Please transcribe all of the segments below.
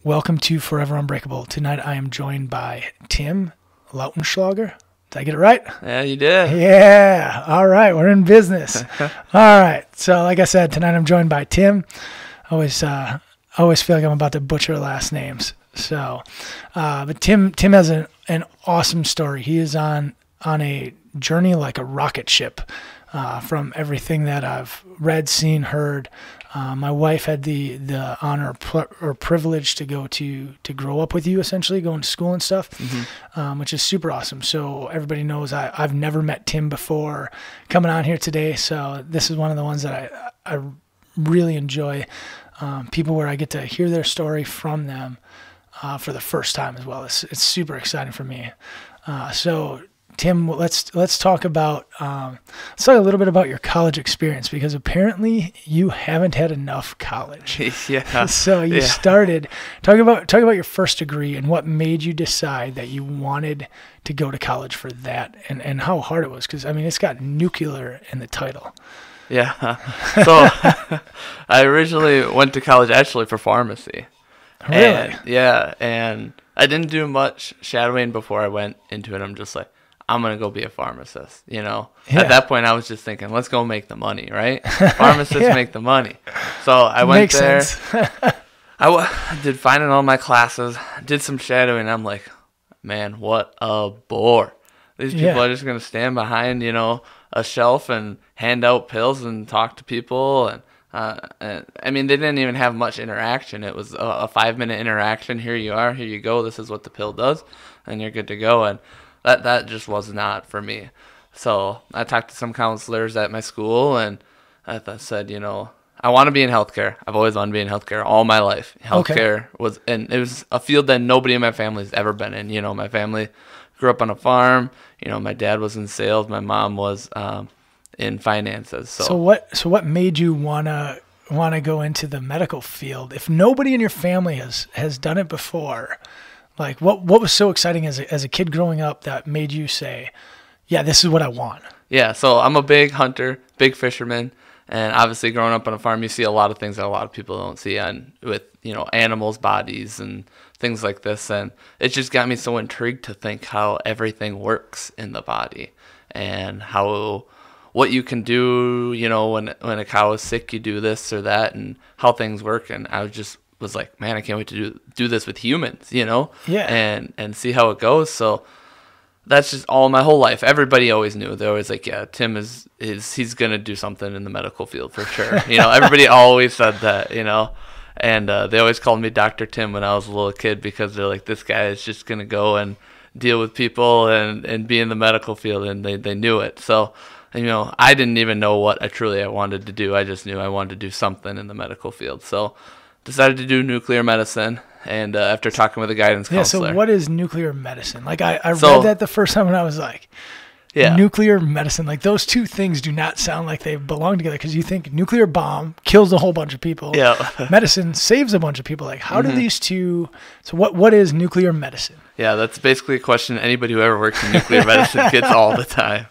Welcome to Forever Unbreakable. Tonight I am joined by Tim Lautenschlager. Did I get it right? Yeah, you did. Yeah. All right. We're in business. All right. So like I said, tonight I'm joined by Tim. I always feel like I'm about to butcher last names. So, but Tim has an awesome story. He is on a journey like a rocket ship, from everything that I've read, seen, heard. My wife had the honor or privilege to grow up with you, essentially going to school and stuff, which is super awesome. So everybody knows I've never met Tim before coming on here today. So this is one of the ones that I really enjoy, people where I get to hear their story from them for the first time as well. It's super exciting for me. So Tim, let's talk about a little bit about your college experience, because apparently you haven't had enough college. Yeah. So you started talk about your first degree and what made you decide that you wanted to go to college for that, and how hard it was, because I mean it's got nuclear in the title. Yeah. So I originally went to college actually for pharmacy. Really? And I didn't do much shadowing before I went into it. I'm just like, I'm going to go be a pharmacist, At that point, I was just thinking, let's go make the money, right? Pharmacists make the money. So I went Makes there. Sense. I did fine in all my classes, did some shadowing. And I'm like, man, what a bore. These people are just going to stand behind, a shelf and hand out pills and talk to people. And I mean, they didn't even have much interaction. It was a 5-minute interaction. Here you are. Here you go. This is what the pill does. And you're good to go. And that just was not for me. So I talked to some counselors at my school, and I said, I want to be in healthcare. I've always wanted to be in healthcare all my life. Healthcare was, and it was a field that nobody in my family has ever been in. My family grew up on a farm. My dad was in sales. My mom was in finances. So what made you wanna go into the medical field if nobody in your family has done it before? Like, what was so exciting as a kid growing up that made you say, yeah, this is what I want? Yeah, so I'm a big hunter, big fisherman, and obviously growing up on a farm, you see a lot of things that a lot of people don't see with animals' bodies and things like this, and it just got me so intrigued to think how everything works in the body and what you can do, when a cow is sick, you do this or that, and how things work, and I was like, man, I can't wait to do this with humans, and see how it goes. So that's just all my whole life. Everybody always knew. They're always like, yeah, Tim he's going to do something in the medical field for sure. Everybody always said that, and they always called me Dr. Tim when I was a little kid, because they're like, this guy is just going to go and deal with people and be in the medical field, and they knew it. So, I didn't even know what I wanted to do. I just knew I wanted to do something in the medical field. So decided to do nuclear medicine, and after talking with a guidance counselor. Yeah, so what is nuclear medicine? Like, I read that the first time, and I was like, nuclear medicine. Like, those two things do not sound like they belong together, because you think nuclear bomb kills a whole bunch of people. Yeah. Medicine saves a bunch of people. Like, how do these two... So what is nuclear medicine? Yeah, that's basically a question anybody who ever works in nuclear medicine gets all the time.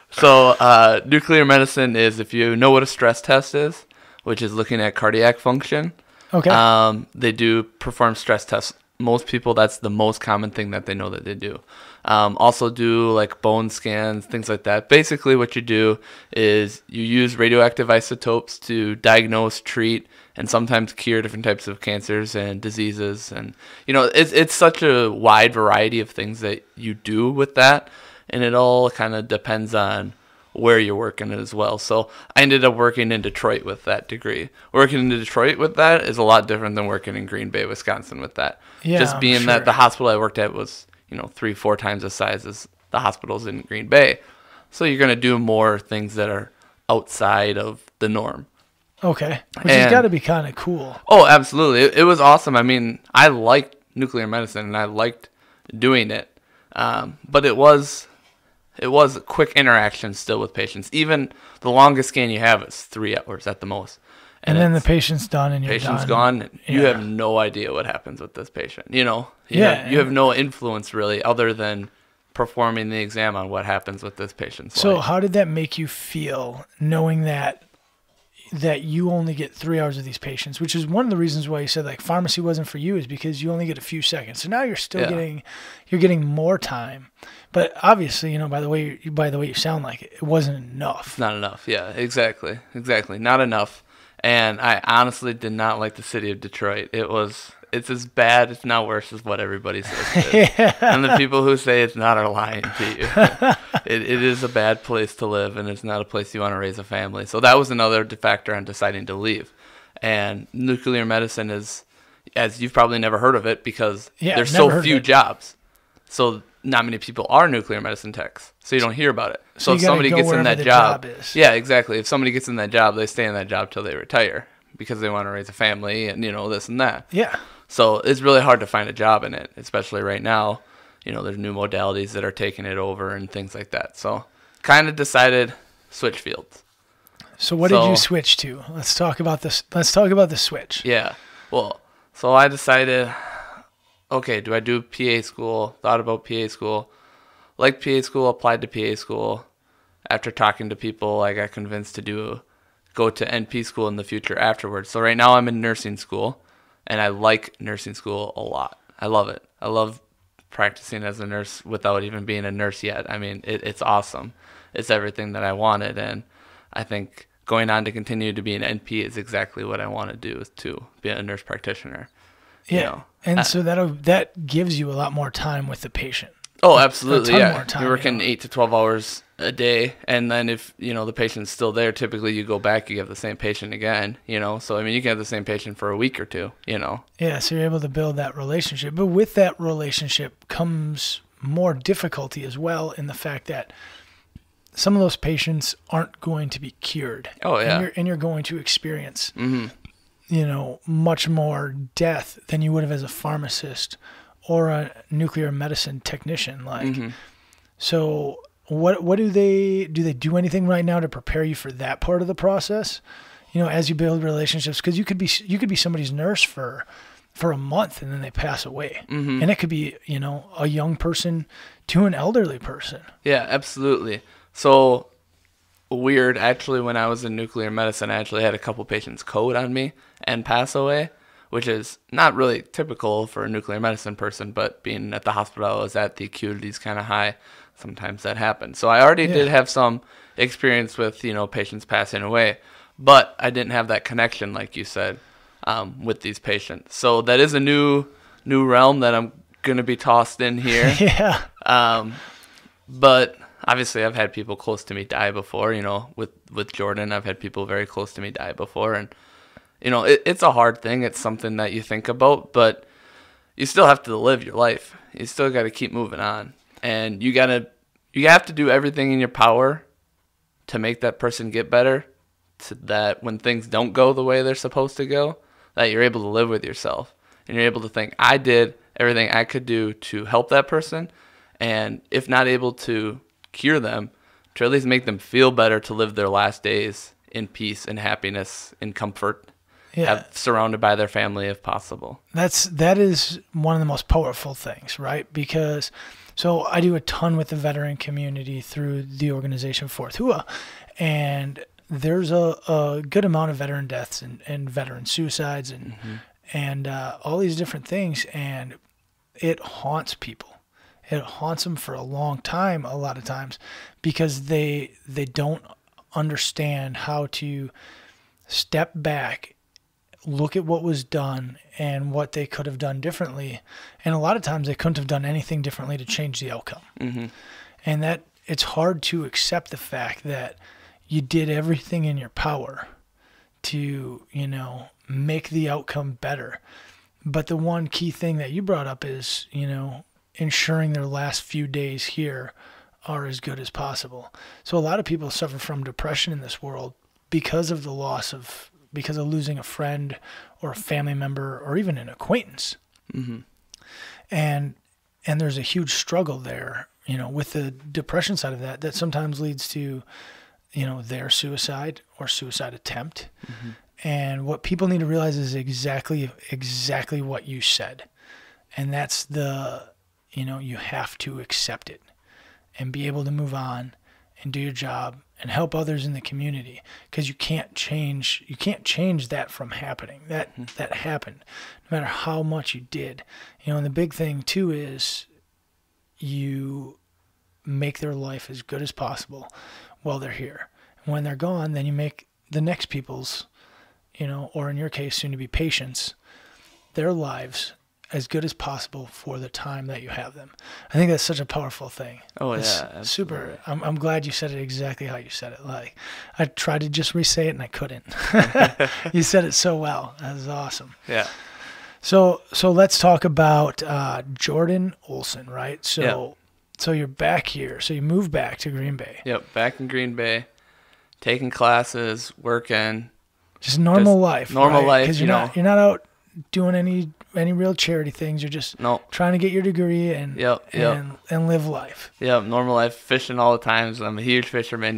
So nuclear medicine is, if you know what a stress test is, which is looking at cardiac function. Okay. They do perform stress tests. Most people, that's the most common thing that they know that they do. Also do like bone scans, things like that. Basically what you do is you use radioactive isotopes to diagnose, treat, and sometimes cure different types of cancers and diseases. And, it's such a wide variety of things that you do with that. And it all kind of depends on where you're working as well. So I ended up working in Detroit with that degree. Working in Detroit with that is a lot different than working in Green Bay, Wisconsin with that. Yeah, just being that the hospital I worked at was, 3-4 times the size as the hospitals in Green Bay. So you're going to do more things that are outside of the norm. Okay. Which has got to be kind of cool. Oh, absolutely. It was awesome. I mean, I liked nuclear medicine and I liked doing it. But it was a quick interaction still with patients. Even the longest scan you have is 3 hours at the most. And then the patient's done and you're done. Patient's gone. And you have no idea what happens with this patient. You have no influence really other than performing the exam on what happens with this patient's life. So how did that make you feel, knowing that that you only get 3 hours of these patients, which is one of the reasons why you said like pharmacy wasn't for you, is because you only get a few seconds. So now you're still getting more time. But obviously, by the way you sound like it wasn't enough. Not enough. Yeah, exactly. Not enough. And I honestly did not like the city of Detroit. It's as bad, if not worse, as what everybody says it is. Yeah. And the people who say it's not are lying to you. It is a bad place to live, and it's not a place you want to raise a family. So that was another factor on deciding to leave. And nuclear medicine is, as you've probably never heard of it, because there's so few jobs. So not many people are nuclear medicine techs, so you don't hear about it. So if somebody gets in that job yeah, exactly. If somebody gets in that job, they stay in that job till they retire because they want to raise a family and, this and that. Yeah. So it's really hard to find a job in it, especially right now. There's new modalities that are taking it over and things like that. So kind of decided switch fields. So what did you switch to? Let's talk about this. Let's talk about the switch. Yeah. Well, so I decided, okay, do I do PA school? Thought about PA school. Liked PA school, applied to PA school. After talking to people, I got convinced to go to NP school in the future afterwards. So right now I'm in nursing school, and I like nursing school a lot. I love it. I love practicing as a nurse without even being a nurse yet. I mean, it's awesome. It's everything that I wanted, and I think going on to continue to be an NP is exactly what I want to do, is to be a nurse practitioner. Yeah, and so that gives you a lot more time with the patient. Oh, absolutely, yeah. More time, you're working 8 to 12 hours a day, and then if, the patient's still there, typically you go back, you have the same patient again, So, I mean, you can have the same patient for a week or two, Yeah, so you're able to build that relationship. But with that relationship comes more difficulty as well, in the fact that some of those patients aren't going to be cured. Oh, yeah. And you're going to experience, much more death than you would have as a pharmacist or a nuclear medicine technician. So what do they do anything right now to prepare you for that part of the process? As you build relationships, because you could be somebody's nurse for a month and then they pass away. And it could be, a young person to an elderly person. Yeah, absolutely. So weird, actually, when I was in nuclear medicine, I actually had a couple patients code on me and pass away, which is not really typical for a nuclear medicine person, but being at the hospital I was at, the acuity is kind of high. Sometimes that happens. So I already did have some experience with, patients passing away, but I didn't have that connection, like you said, with these patients. So that is a new realm that I'm going to be tossed in here. Yeah. But obviously I've had people close to me die before, with Jordan, I've had people very close to me die before, and it's a hard thing. It's something that you think about, but you still have to live your life. You still got to keep moving on. And you have to do everything in your power to make that person get better, so that when things don't go the way they're supposed to go, that you're able to live with yourself. And you're able to think, I did everything I could do to help that person. And if not able to cure them, to at least make them feel better, to live their last days in peace and happiness and comfort. Yeah. Surrounded by their family if possible. That is one of the most powerful things, right? Because so I do a ton with the veteran community through the organization Fourth Hua, and there's a good amount of veteran deaths and veteran suicides and all these different things, and it haunts people. It haunts them for a long time, a lot of times, because they don't understand how to step back, look at what was done and what they could have done differently. And a lot of times they couldn't have done anything differently to change the outcome. And that it's hard to accept the fact that you did everything in your power to, make the outcome better. But the one key thing that you brought up is, ensuring their last few days here are as good as possible. So a lot of people suffer from depression in this world because of losing a friend or a family member or even an acquaintance. And there's a huge struggle there, with the depression side of that sometimes leads to, their suicide or suicide attempt. And what people need to realize is exactly what you said. And that's you have to accept it and be able to move on and do your job and help others in the community, because you can't change that from happening. That happened, no matter how much you did. And the big thing too is you make their life as good as possible while they're here. And when they're gone, then you make the next people's, or in your case, soon to be patients, their lives as good as possible for the time that you have them. I think that's such a powerful thing. Oh, it's yeah. Super. I'm glad you said it exactly how you said it. Like, I tried to just re-say it and I couldn't. You said it so well. That was awesome. Yeah. So let's talk about Jordan Olson, right? So you're back here. So you moved back to Green Bay. Yep, back in Green Bay, taking classes, working. Just normal life. Normal life, because you're not out doing any real charity things. You're just trying to get your degree and live life. Yep, normal life, fishing all the time. So I'm a huge fisherman,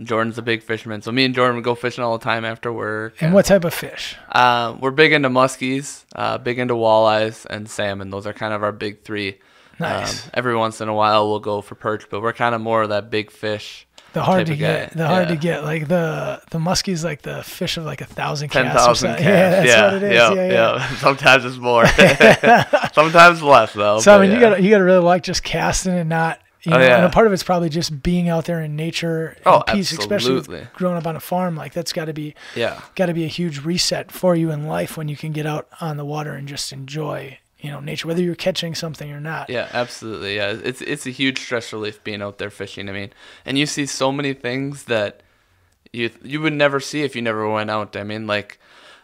Jordan's a big fisherman. So me and Jordan would go fishing all the time after work. And what type of fish? We're big into muskies, big into walleyes and salmon. Those are kind of our big three. Nice. Every once in a while we'll go for perch, but we're kind of more of that big fish. The hard to get, like the muskie's like the fish of like 1,000 casts. 10,000 casts. Yeah, that's what it is. Yeah. Sometimes it's more. Sometimes less though. So I mean, you gotta really like just casting and not. And a part of it's probably just being out there in nature and peace, especially with growing up on a farm. Like that's got to be a huge reset for you in life when you can get out on the water and just enjoy nature, whether you're catching something or not. Yeah, absolutely. Yeah, it's a huge stress relief being out there fishing. I mean, and you see so many things that you would never see if you never went out. I mean, like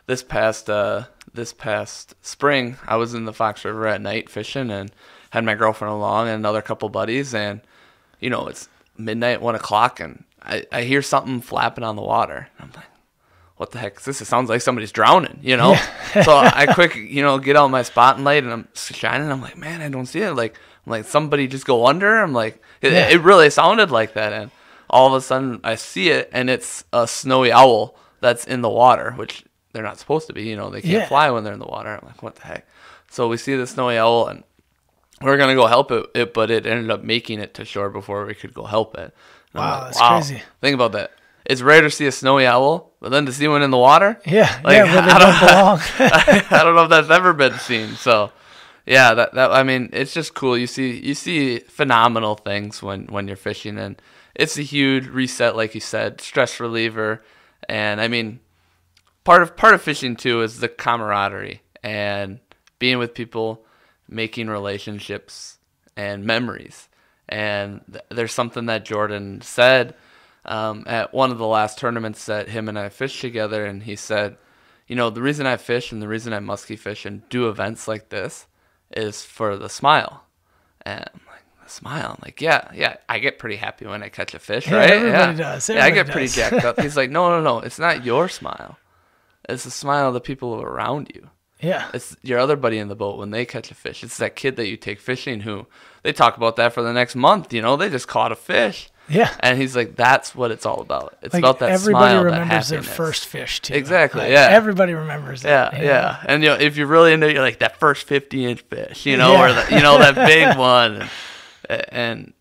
this past spring, I was in the Fox River at night fishing and had my girlfriend along and another couple buddies, and it's midnight, 1 o'clock, and I hear something flapping on the water. I'm like, what the heck is this? It sounds like somebody's drowning, Yeah. So I quick, get out my spotting light and I'm shining. I'm like, man, I don't see it. I'm like somebody just go under. I'm like, it really sounded like that. And all of a sudden I see it, and it's a snowy owl that's in the water, which they're not supposed to be. They can't fly when they're in the water. I'm like, what the heck? So we see the snowy owl, and we're going to go help it, but it ended up making it to shore before we could go help it. And wow, that's crazy. Think about that. It's rare to see a snowy owl, but then to see one in the water? Yeah, where they don't belong. I don't know if that's ever been seen. So, yeah, that I mean, it's just cool. You see phenomenal things when you're fishing, and it's a huge reset, like you said, stress reliever. And I mean, part of fishing too is the camaraderie and being with people, making relationships and memories. And there's something that Jordan said at one of the last tournaments that him and I fished together, and he said, the reason I fish and the reason I muskie fish and do events like this is for the smile. And I'm like, the smile? I'm like, yeah, I get pretty happy when I catch a fish, right? Everybody does. I get pretty jacked up. He's like, no, it's not your smile. It's the smile of the people around you. Yeah. It's your other buddy in the boat when they catch a fish. It's that kid that you take fishing who they talk about that for the next month. They just caught a fish. Yeah. And he's like, that's what it's all about. It's like about that everybody smile, remembers that their first fish, too. Exactly, Everybody remembers that. Yeah. And, if you're really into you're like that first 50-inch fish, or that big one. And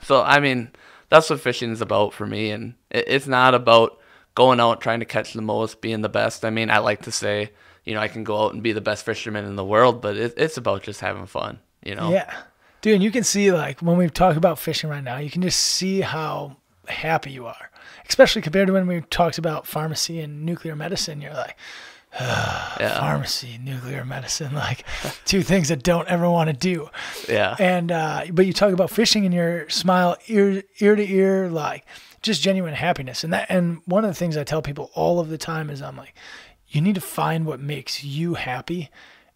so, I mean, that's what fishing is about for me. And it's not about going out trying to catch the most, being the best. I mean, I like to say, I can go out and be the best fisherman in the world, but it's about just having fun, Yeah. Dude, and you can see, like, when we talk about fishing right now, you can just see how happy you are, especially compared to when we talked about pharmacy and nuclear medicine. You're like, pharmacy, nuclear medicine, like two things that don't ever want to do. Yeah. And, but you talk about fishing and your smile ear to ear, like just genuine happiness. And one of the things I tell people all of the time is I'm like, you need to find what makes you happy,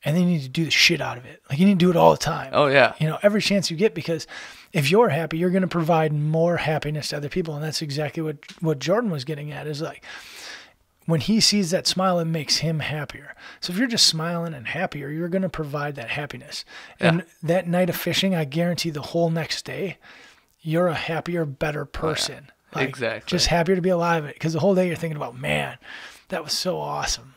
and then you need to do the shit out of it. Like, you need to do it all the time. Oh, yeah. Every chance you get, because if you're happy, you're going to provide more happiness to other people. And that's exactly what Jordan was getting at, is like, when he sees that smile, it makes him happier. So if you're just smiling and happier, you're going to provide that happiness. And that night of fishing, I guarantee the whole next day, you're a happier, better person. Like, exactly. Just happier to be alive. Because the whole day you're thinking about, man, that was so awesome.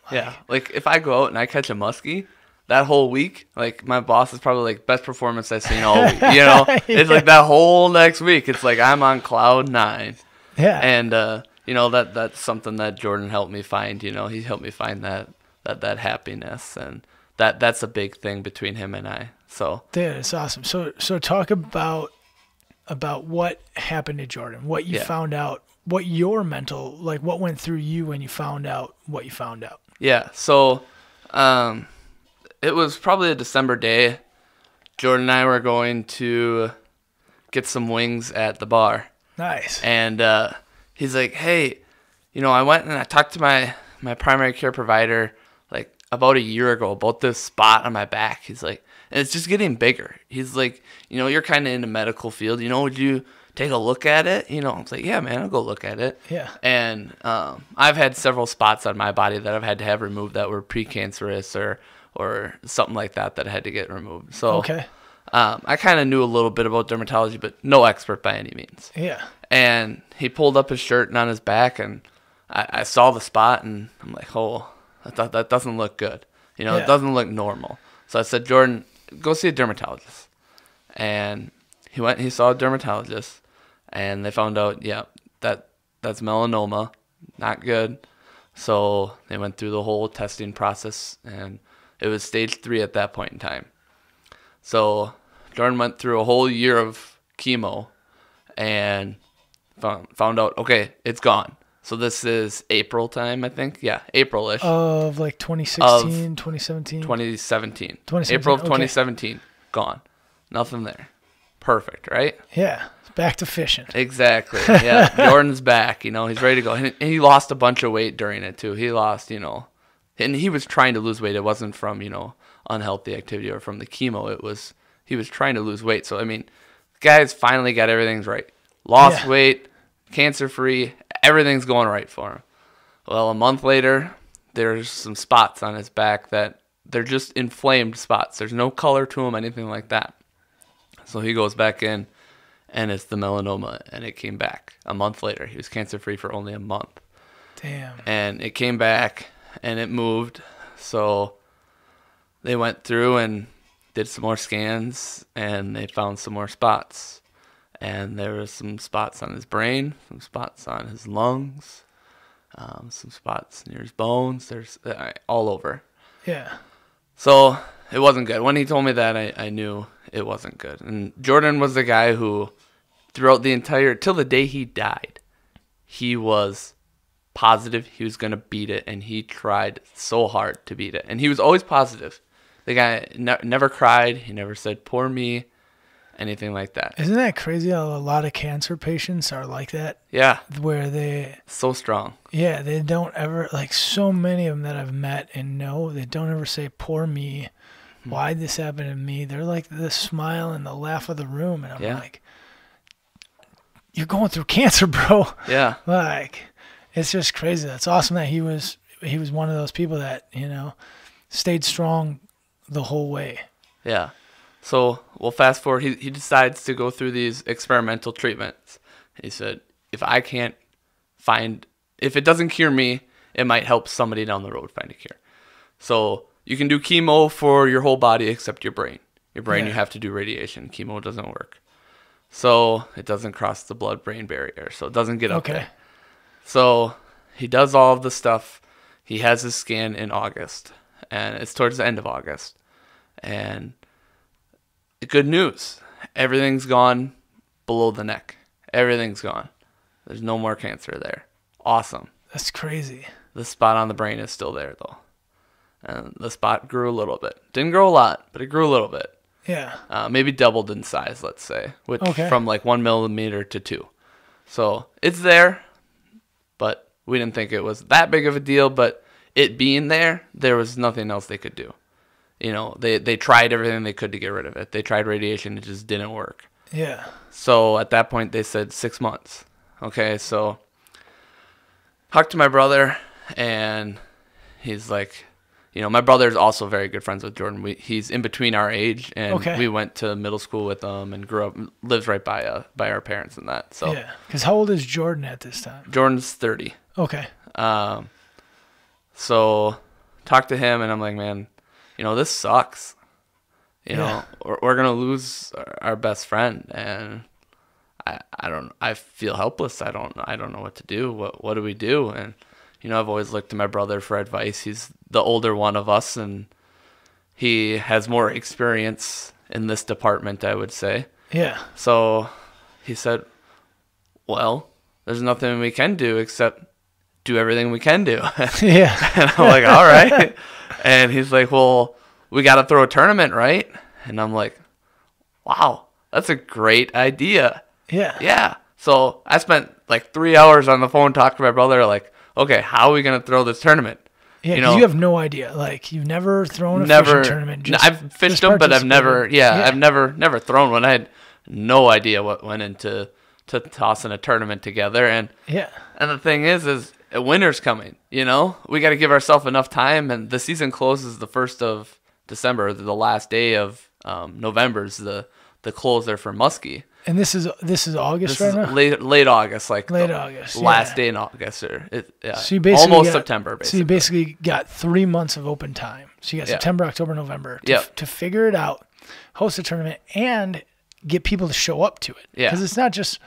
Like if I go out and I catch a muskie, that whole week, like my boss is probably like best performance I've seen all week. It's like that whole next week. It's like I'm on cloud 9. Yeah. And that's something that Jordan helped me find. He helped me find that happiness, and that's a big thing between him and I. So dude, it's awesome. So talk about what happened to Jordan, what you found out, what your mental, like what went through you when you found out what you found out. Yeah. So it was probably a December day. Jordan and I were going to get some wings at the bar. Nice. And he's like, hey, I went and I talked to my primary care provider like about a year ago about this spot on my back. He's like, and it's just getting bigger. He's like, you're kind of in the medical field. Would you take a look at it? I was like, yeah, man, I'll go look at it. Yeah. And I've had several spots on my body that I've had to have removed that were precancerous or something like that I had to get removed. So okay. I kind of knew a little bit about dermatology, but no expert by any means. Yeah. And he pulled up his shirt and on his back, and I saw the spot, and I'm like, oh, that doesn't look good. It doesn't look normal. So I said, Jordan, go see a dermatologist. And he went and he saw a dermatologist, and they found out, that's melanoma, not good. So they went through the whole testing process, and it was stage 3 at that point in time. So Jordan went through a whole year of chemo and found out, okay, it's gone. So this is April time, I think. Yeah, April-ish. Of like 2016, 2017? 2017. 2017. April of okay. 2017. Gone. Nothing there. Perfect, right? Yeah. Back to fishing. Exactly. Yeah. Jordan's back. He's ready to go. And he lost a bunch of weight during it, too. He lost, and he was trying to lose weight. It wasn't from, unhealthy activity or from the chemo. He was trying to lose weight. So, the guy's finally got everything's right. Lost weight, cancer-free, everything's going right for him. Well, a month later, there's some spots on his back that they're just inflamed spots. There's no color to them, anything like that. So he goes back in, and it's the melanoma, and it came back a month later. He was cancer-free for only a month. Damn. And it came back, and it moved. So they went through and did some more scans, and they found some more spots. And there were some spots on his brain, some spots on his lungs, some spots near his bones. There's all over. Yeah. So it wasn't good. When he told me that, I knew it wasn't good. And Jordan was the guy who, throughout till the day he died, he was positive he was going to beat it, and he tried so hard to beat it. And he was always positive. The guy never cried. He never said, poor me, anything like that. Isn't that crazy how a lot of cancer patients are like that? Yeah. Where they... So strong. Yeah, they don't ever... Like, so many of them that I've met and know, they don't ever say, poor me. Why'd this happen to me? They're like the smile and the laugh of the room. And I'm like, you're going through cancer, bro. Yeah. Like, it's just crazy. That's awesome that he was one of those people that, stayed strong the whole way. Yeah. So we'll fast forward. He decides to go through these experimental treatments. He said, if it doesn't cure me, it might help somebody down the road find a cure. So you can do chemo for your whole body except your brain. Your brain, you have to do radiation. Chemo doesn't work. So it doesn't cross the blood-brain barrier. So it doesn't get up there. So he does all of the stuff. He has his scan in August. And it's towards the end of August. And good news. Everything's gone below the neck. Everything's gone. There's no more cancer there. Awesome. That's crazy. The spot on the brain is still there, though. And the spot grew a little bit. Didn't grow a lot, but it grew a little bit. Yeah. Maybe doubled in size, let's say. From like 1 millimeter to 2. So it's there, but we didn't think it was that big of a deal. But it being there was nothing else they could do. They tried everything they could to get rid of it. They tried radiation. It just didn't work. Yeah. So at that point, they said 6 months. Okay, so talked to my brother, and he's like, my brother's also very good friends with Jordan. He's in between our age, and we went to middle school with him and grew up, lives right by our parents and that. So yeah, because how old is Jordan at this time? Jordan's 30. Okay. So talked to him, and I'm like, man, this sucks. We're going to lose our best friend. And I feel helpless. I don't know what to do. What do we do? And, I've always looked to my brother for advice. He's the older one of us, and he has more experience in this department, I would say. Yeah. So he said, well, there's nothing we can do except do everything we can do. Yeah. And I'm like, all right. And he's like, well, we got to throw a tournament, right? And I'm like, wow, that's a great idea. Yeah. Yeah. So I spent like 3 hours on the phone talking to my brother, like, okay, how are we going to throw this tournament? Yeah, because you have no idea. Like, you've never thrown a fishing tournament. I've fished them, but I've never, I've never thrown one. I had no idea what went into tossing a tournament together. And the thing is winter's coming, We got to give ourselves enough time, and the season closes the 1st of December, the last day of November's the closer for muskie. And this is August right now? Late August, like late August, last day in August, or so you basically almost September. Basically. So you basically got 3 months of open time. So you got September, October, November to figure it out, host a tournament, and get people to show up to it. Yeah, because it's not just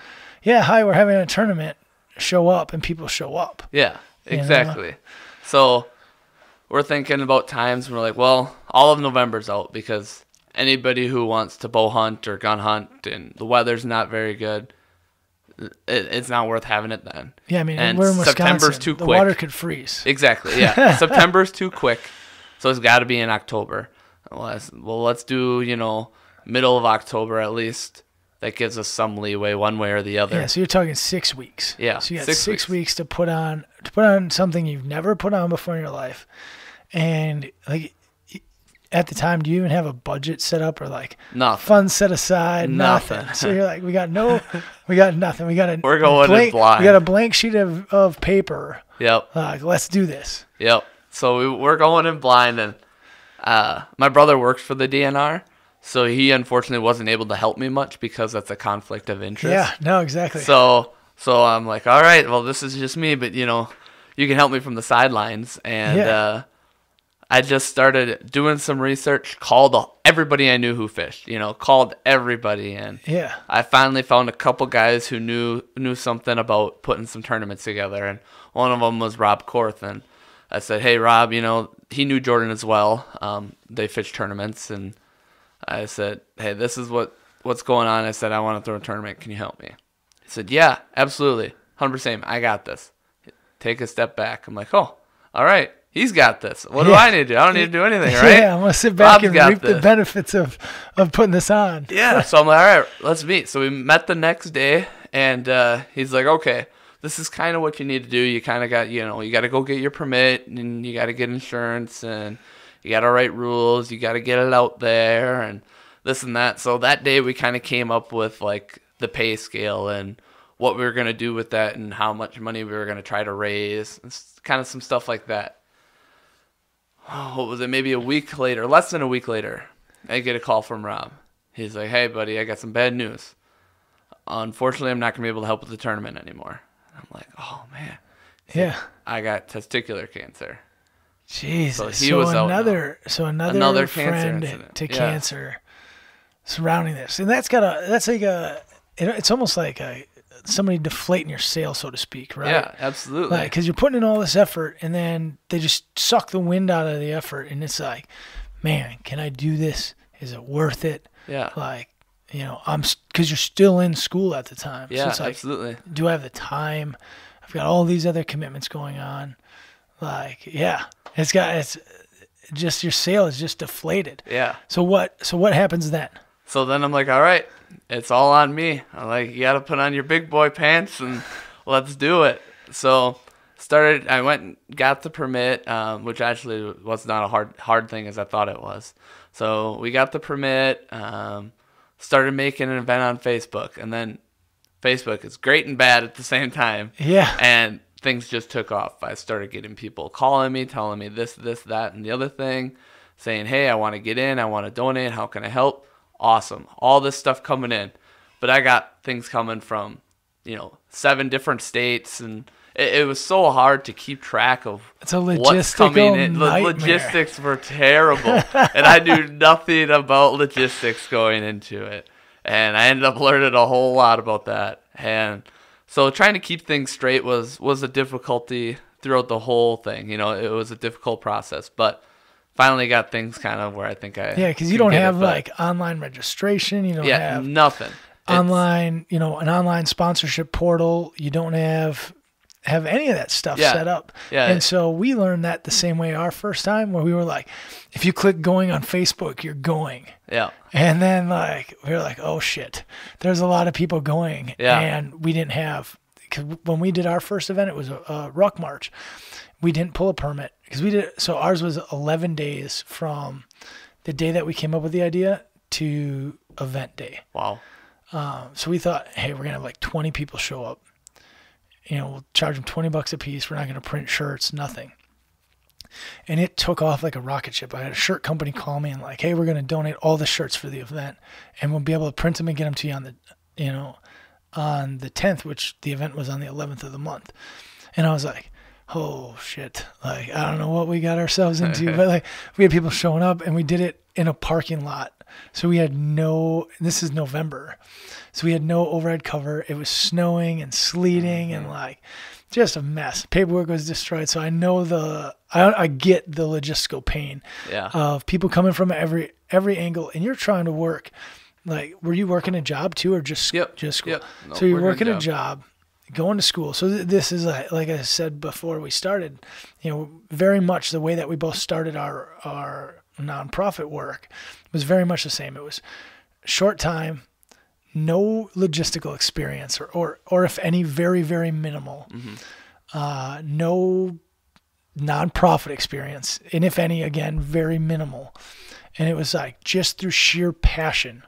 hi, we're having a tournament, show up, and people show up. Yeah, exactly. So we're thinking about times, and we're like, well, all of November's out because anybody who wants to bow hunt or gun hunt and the weather's not very good, it's not worth having it then. Yeah, I mean, and we're in Wisconsin. September's too quick. The water could freeze. Exactly, yeah. September's too quick, so it's got to be in October. Well, let's do, middle of October at least. That gives us some leeway one way or the other. Yeah, so you're talking 6 weeks. Yeah, so you got 6 weeks to put on something you've never put on before in your life. And like at the time, do you even have a budget set up or like nothing, funds set aside? Nothing. So you're like, we got nothing. We're going in blind. We got a blank sheet of paper. Yep. Let's do this. Yep. So we're going in blind, and my brother works for the DNR. So he unfortunately wasn't able to help me much because that's a conflict of interest. Yeah, no, exactly. So I'm like, all right, well, this is just me, but you can help me from the sidelines. And I just started doing some research, called everybody I knew who fished, called everybody. And I finally found a couple guys who knew something about putting some tournaments together. And one of them was Rob Korth. And I said, hey, Rob, he knew Jordan as well. They fished tournaments, and I said, hey, this is what's going on. I said, I want to throw a tournament. Can you help me? He said, yeah, absolutely. 100%. I got this. Take a step back. I'm like, oh, all right. He's got this. What do I need to do? I don't need to do anything, right? Yeah, I'm going to sit back and reap the benefits of putting this on. Yeah. So I'm like, all right, let's meet. So we met the next day, and he's like, okay, this is kind of what you need to do. You kind of got, you got to go get your permit, and you got to get insurance, and you got to write rules. You got to get it out there and this and that. So that day we kind of came up with like the pay scale and what we were going to do with that and how much money we were going to try to raise. It's kind of some stuff like that. What was it? Maybe a week later, less than a week later, I get a call from Rob. He's like, hey, buddy, I got some bad news. Unfortunately, I'm not going to be able to help with the tournament anymore. I'm like, oh, man. Yeah. I got testicular cancer. Jesus. So another friend to cancer surrounding this. And it's almost like somebody deflating your sail, so to speak, right? Yeah, absolutely. Because you're putting in all this effort, and then they just suck the wind out of the effort, and it's like, man, can I do this? Is it worth it? Yeah. Because you're still in school at the time. Yeah, so it's like, absolutely. Do I have the time? I've got all these other commitments going on. It's just your sail is just deflated. Yeah. So what happens then? So then I'm like, all right, it's all on me. I'm like, you got to put on your big boy pants and let's do it. So I went and got the permit, which actually was not a hard thing as I thought it was. So we got the permit, started making an event on Facebook, and then Facebook is great and bad at the same time. Yeah. And things just took off. I started getting people calling me, telling me this, that, and the other thing, saying, hey, I want to get in. I want to donate. How can I help? Awesome. All this stuff coming in. But I got things coming from, 7 different states, and it was so hard to keep track of what's coming in. The logistics were terrible, and I knew nothing about logistics going into it. And I ended up learning a whole lot about that. And so trying to keep things straight was a difficulty throughout the whole thing. It was a difficult process, but finally got things kind of where I think I because you don't have like online registration. You don't have nothing. Online, an online sponsorship portal. You don't have any of that stuff set up. Yeah. And so we learned that the same way our first time, where we were like, if you click going on Facebook, you're going. Yeah. And then we were like, oh shit, there's a lot of people going. Yeah. And we didn't have, because when we did our first event, it was a ruck march. We didn't pull a permit so ours was 11 days from the day that we came up with the idea to event day. Wow. So we thought, hey, we're going to have like 20 people show up. We'll charge them $20 a piece. We're not going to print shirts, nothing. And it took off like a rocket ship. I had a shirt company call me and like, hey, we're going to donate all the shirts for the event, and we'll be able to print them and get them to you on the 10th, which the event was on the 11th of the month. And I was like, oh shit, like I don't know what we got ourselves into, but like we had people showing up, and we did it in a parking lot. So we had this is November. So we had no overhead cover. It was snowing and sleeting and like just a mess. Paperwork was destroyed. So I know I get the logistical pain of people coming from every angle, and you're trying to work. Like, were you working a job too, or just school? Yep. No, so you're working a job, going to school. So this is like I said before we started, very much the way that we both started our nonprofit work was very much the same. It was short time, no logistical experience, or if any, very, very minimal. No nonprofit experience, and if any, again, very minimal. And it was like just through sheer passion,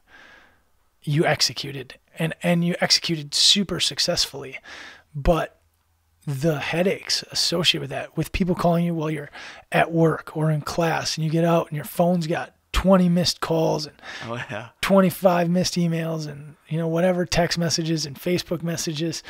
you executed, and you executed super successfully. But the headaches associated with that, with people calling you while you're at work or in class, and you get out and your phone's got 20 missed calls and 25 missed emails and whatever, text messages and Facebook messages,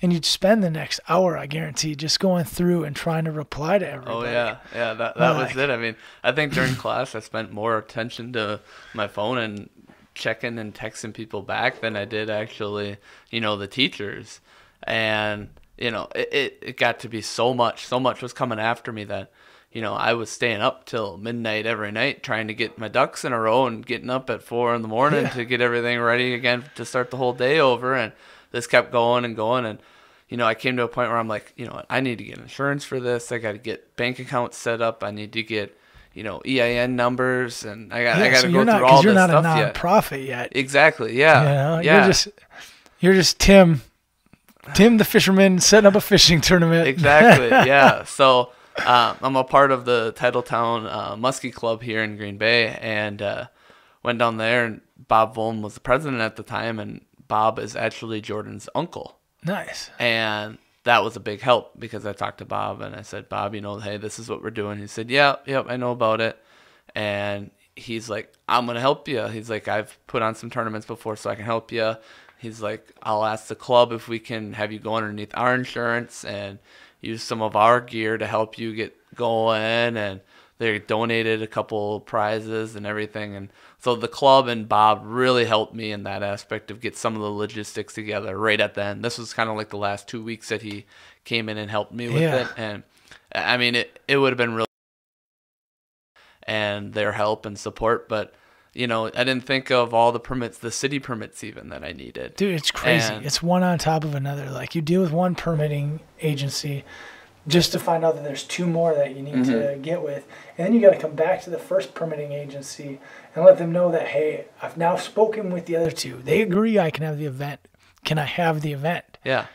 and you'd spend the next hour, I guarantee, just going through and trying to reply to everybody. Oh yeah, that was it. I mean, I think during class I spent more attention to my phone and checking and texting people back than I did actually, the teachers. And it got to be so much was coming after me that I was staying up till midnight every night trying to get my ducks in a row and getting up at 4 a.m. to get everything ready again to start the whole day over. And this kept going and going. And, I came to a point where I'm like, I need to get insurance for this. I got to get bank accounts set up. I need to get, EIN numbers, and I got to go through all this stuff yet. You're not a nonprofit yet. Exactly. Yeah. You're just Tim the fisherman setting up a fishing tournament. Exactly. Yeah. So, I'm a part of the Titletown Muskie Club here in Green Bay, and went down there, and Bob Volm was the president at the time, and Bob is actually Jordan's uncle. Nice. And that was a big help, because I talked to Bob and I said, Bob, hey, this is what we're doing. He said, yep, I know about it. And he's like, I'm going to help you. He's like, I've put on some tournaments before, so I can help you. He's like, I'll ask the club if we can have you go underneath our insurance and use some of our gear to help you get going. And they donated a couple prizes and everything. And so the club and Bob really helped me in that aspect of get some of the logistics together right at the end. This was kind of like the last 2 weeks that he came in and helped me with it. And I mean, it would have been really, and their help and support, but I didn't think of all the permits, the city permits even, that I needed. Dude, it's crazy. It's one on top of another. Like, you deal with one permitting agency just to find out that there's two more that you need to get with. And then you got to come back to the first permitting agency and let them know that, hey, I've now spoken with the other two. They agree I can have the event. Can I have the event? Yeah.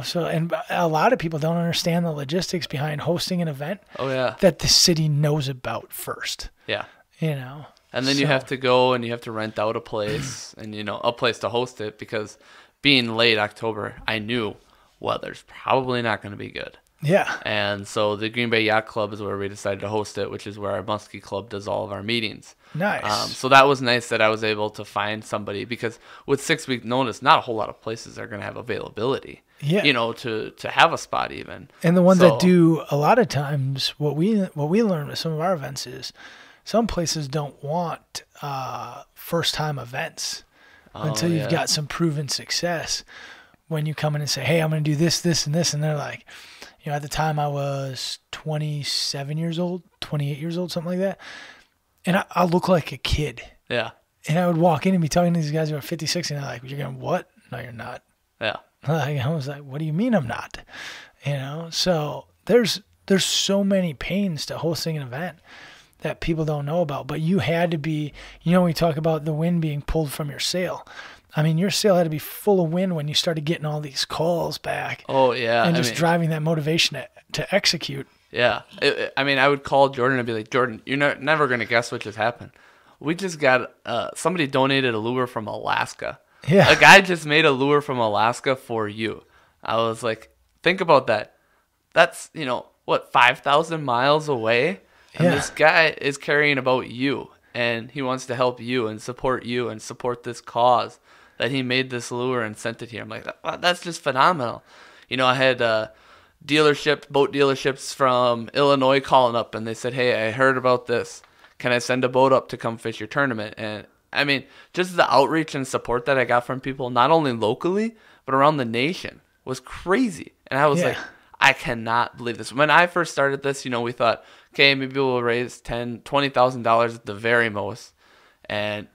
So, and a lot of people don't understand the logistics behind hosting an event. Oh, yeah. That the city knows about first. Yeah. And then you have to go and you have to rent out a place and, a place to host it, because being late October, I knew weather's probably not going to be good. Yeah. And so the Green Bay Yacht Club is where we decided to host it, which is where our Muskie Club does all of our meetings. Nice. So that was nice that I was able to find somebody, because with 6 week notice, not a whole lot of places are going to have availability. Yeah. To have a spot even. And the ones that do, a lot of times, what we learn with some of our events is some places don't want first time events. until you've got some proven success. When you come in and say, hey, I'm going to do this, this, and this, and they're like, at the time I was 27 years old, 28 years old, something like that. And I look like a kid. Yeah. And I would walk in and be talking to these guys who are 50, 60, and they're like, you're going, what? No, you're not. Yeah. I was like, what do you mean I'm not? So there's so many pains to hosting an event that people don't know about. But you had to be, we talk about the wind being pulled from your sail. I mean, your sail had to be full of wind when you started getting all these calls back. Oh, yeah. And driving that motivation to execute. Yeah. I would call Jordan and be like, Jordan, you're never going to guess what just happened. We just got, somebody donated a lure from Alaska. Yeah. A guy just made a lure from Alaska for you. I was like, think about that. That's, 5,000 miles away? And this guy is caring about you. And he wants to help you and support this cause that he made this lure and sent it here. I'm like, that's just phenomenal. I had boat dealerships from Illinois calling up, and they said, hey, I heard about this. Can I send a boat up to come fish your tournament? And I mean, just the outreach and support that I got from people, not only locally, but around the nation, was crazy. And I was like, I cannot believe this. When I first started this, we thought, okay, maybe we'll raise $10,000, $20,000 at the very most. And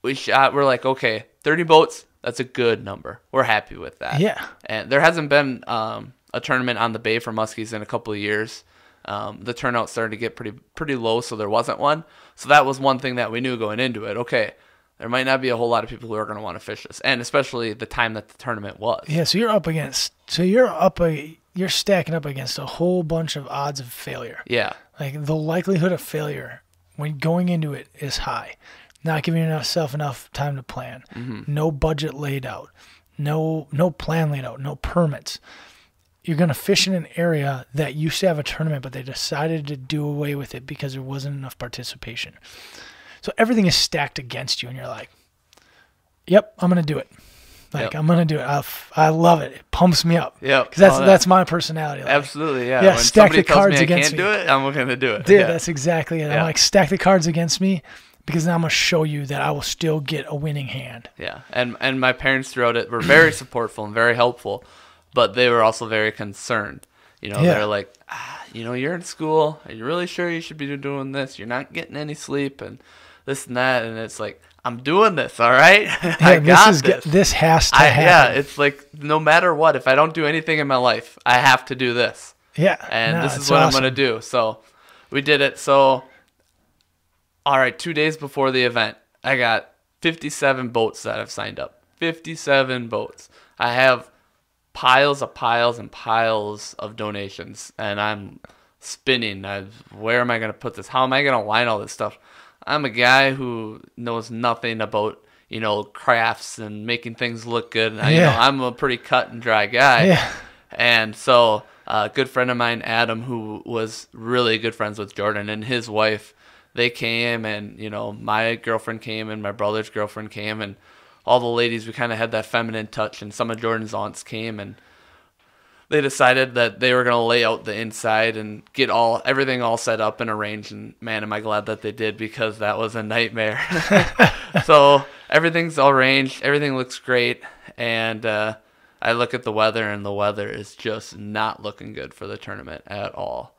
we're like, okay, 30 boats, that's a good number. We're happy with that. Yeah. And there hasn't been a tournament on the bay for muskies in a couple of years. The turnout started to get pretty low, so there wasn't one. So that was one thing that we knew going into it. Okay, there might not be a whole lot of people who are going to want to fish this, and especially the time that the tournament was. Yeah, so you're stacking up against a whole bunch of odds of failure. Yeah. Like the likelihood of failure when going into it is high. Not giving yourself enough time to plan. Mm-hmm. No budget laid out. No plan laid out. No permits. You're going to fish in an area that used to have a tournament, but they decided to do away with it because there wasn't enough participation. So everything is stacked against you, and you're like, yep, I'm going to do it. I'm going to do it. I love it. It pumps me up. Yeah. Because that's my personality. Absolutely, yeah. Yeah, when stack the cards me against I can't do it, I'm going to do it. Dude, that's exactly it. Yeah. I'm like, stack the cards against me because now I'm going to show you that I will still get a winning hand. Yeah, and my parents throughout it were very supportful and very helpful, but they were also very concerned. They're like, you're in school. Are you really sure you should be doing this? You're not getting any sleep and this and that. And it's like, I'm doing this, all right? I got this. This has to happen. Yeah, it's like no matter what, if I don't do anything in my life, I have to do this. Yeah. And this is what awesome. I'm going to do. So we did it. So, all right, 2 days before the event, I got 57 boats that have signed up. 57 boats. I have piles and piles of donations, and I'm spinning. Where am I going to put this? How am I going to line all this stuff? I'm a guy who knows nothing about, crafts and making things look good. I'm a pretty cut and dry guy. Yeah. And so a good friend of mine, Adam, who was really good friends with Jordan, and his wife, they came, and, my girlfriend came, and my brother's girlfriend came, and all the ladies, we kind of had that feminine touch, and some of Jordan's aunts came, and they decided that they were going to lay out the inside and get everything all set up and arranged. And man, am I glad that they did, because that was a nightmare. So everything's all arranged. Everything looks great. And I look at the weather, and the weather is just not looking good for the tournament at all.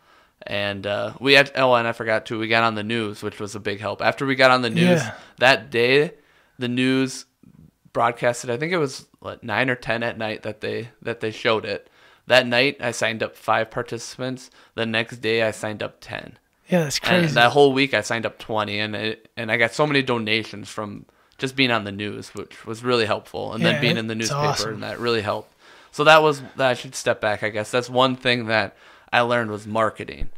And and I forgot too, we got on the news, which was a big help. After we got on the news that day, the news broadcasted, I think it was 9 or 10 at night that they showed it. That night, I signed up 5 participants. The next day, I signed up 10. Yeah, that's crazy. And that whole week, I signed up 20, and I got so many donations from just being on the news, which was really helpful, and then being in the newspaper, awesome. And that really helped. So that I should step back, I guess. That's one thing that I learned was marketing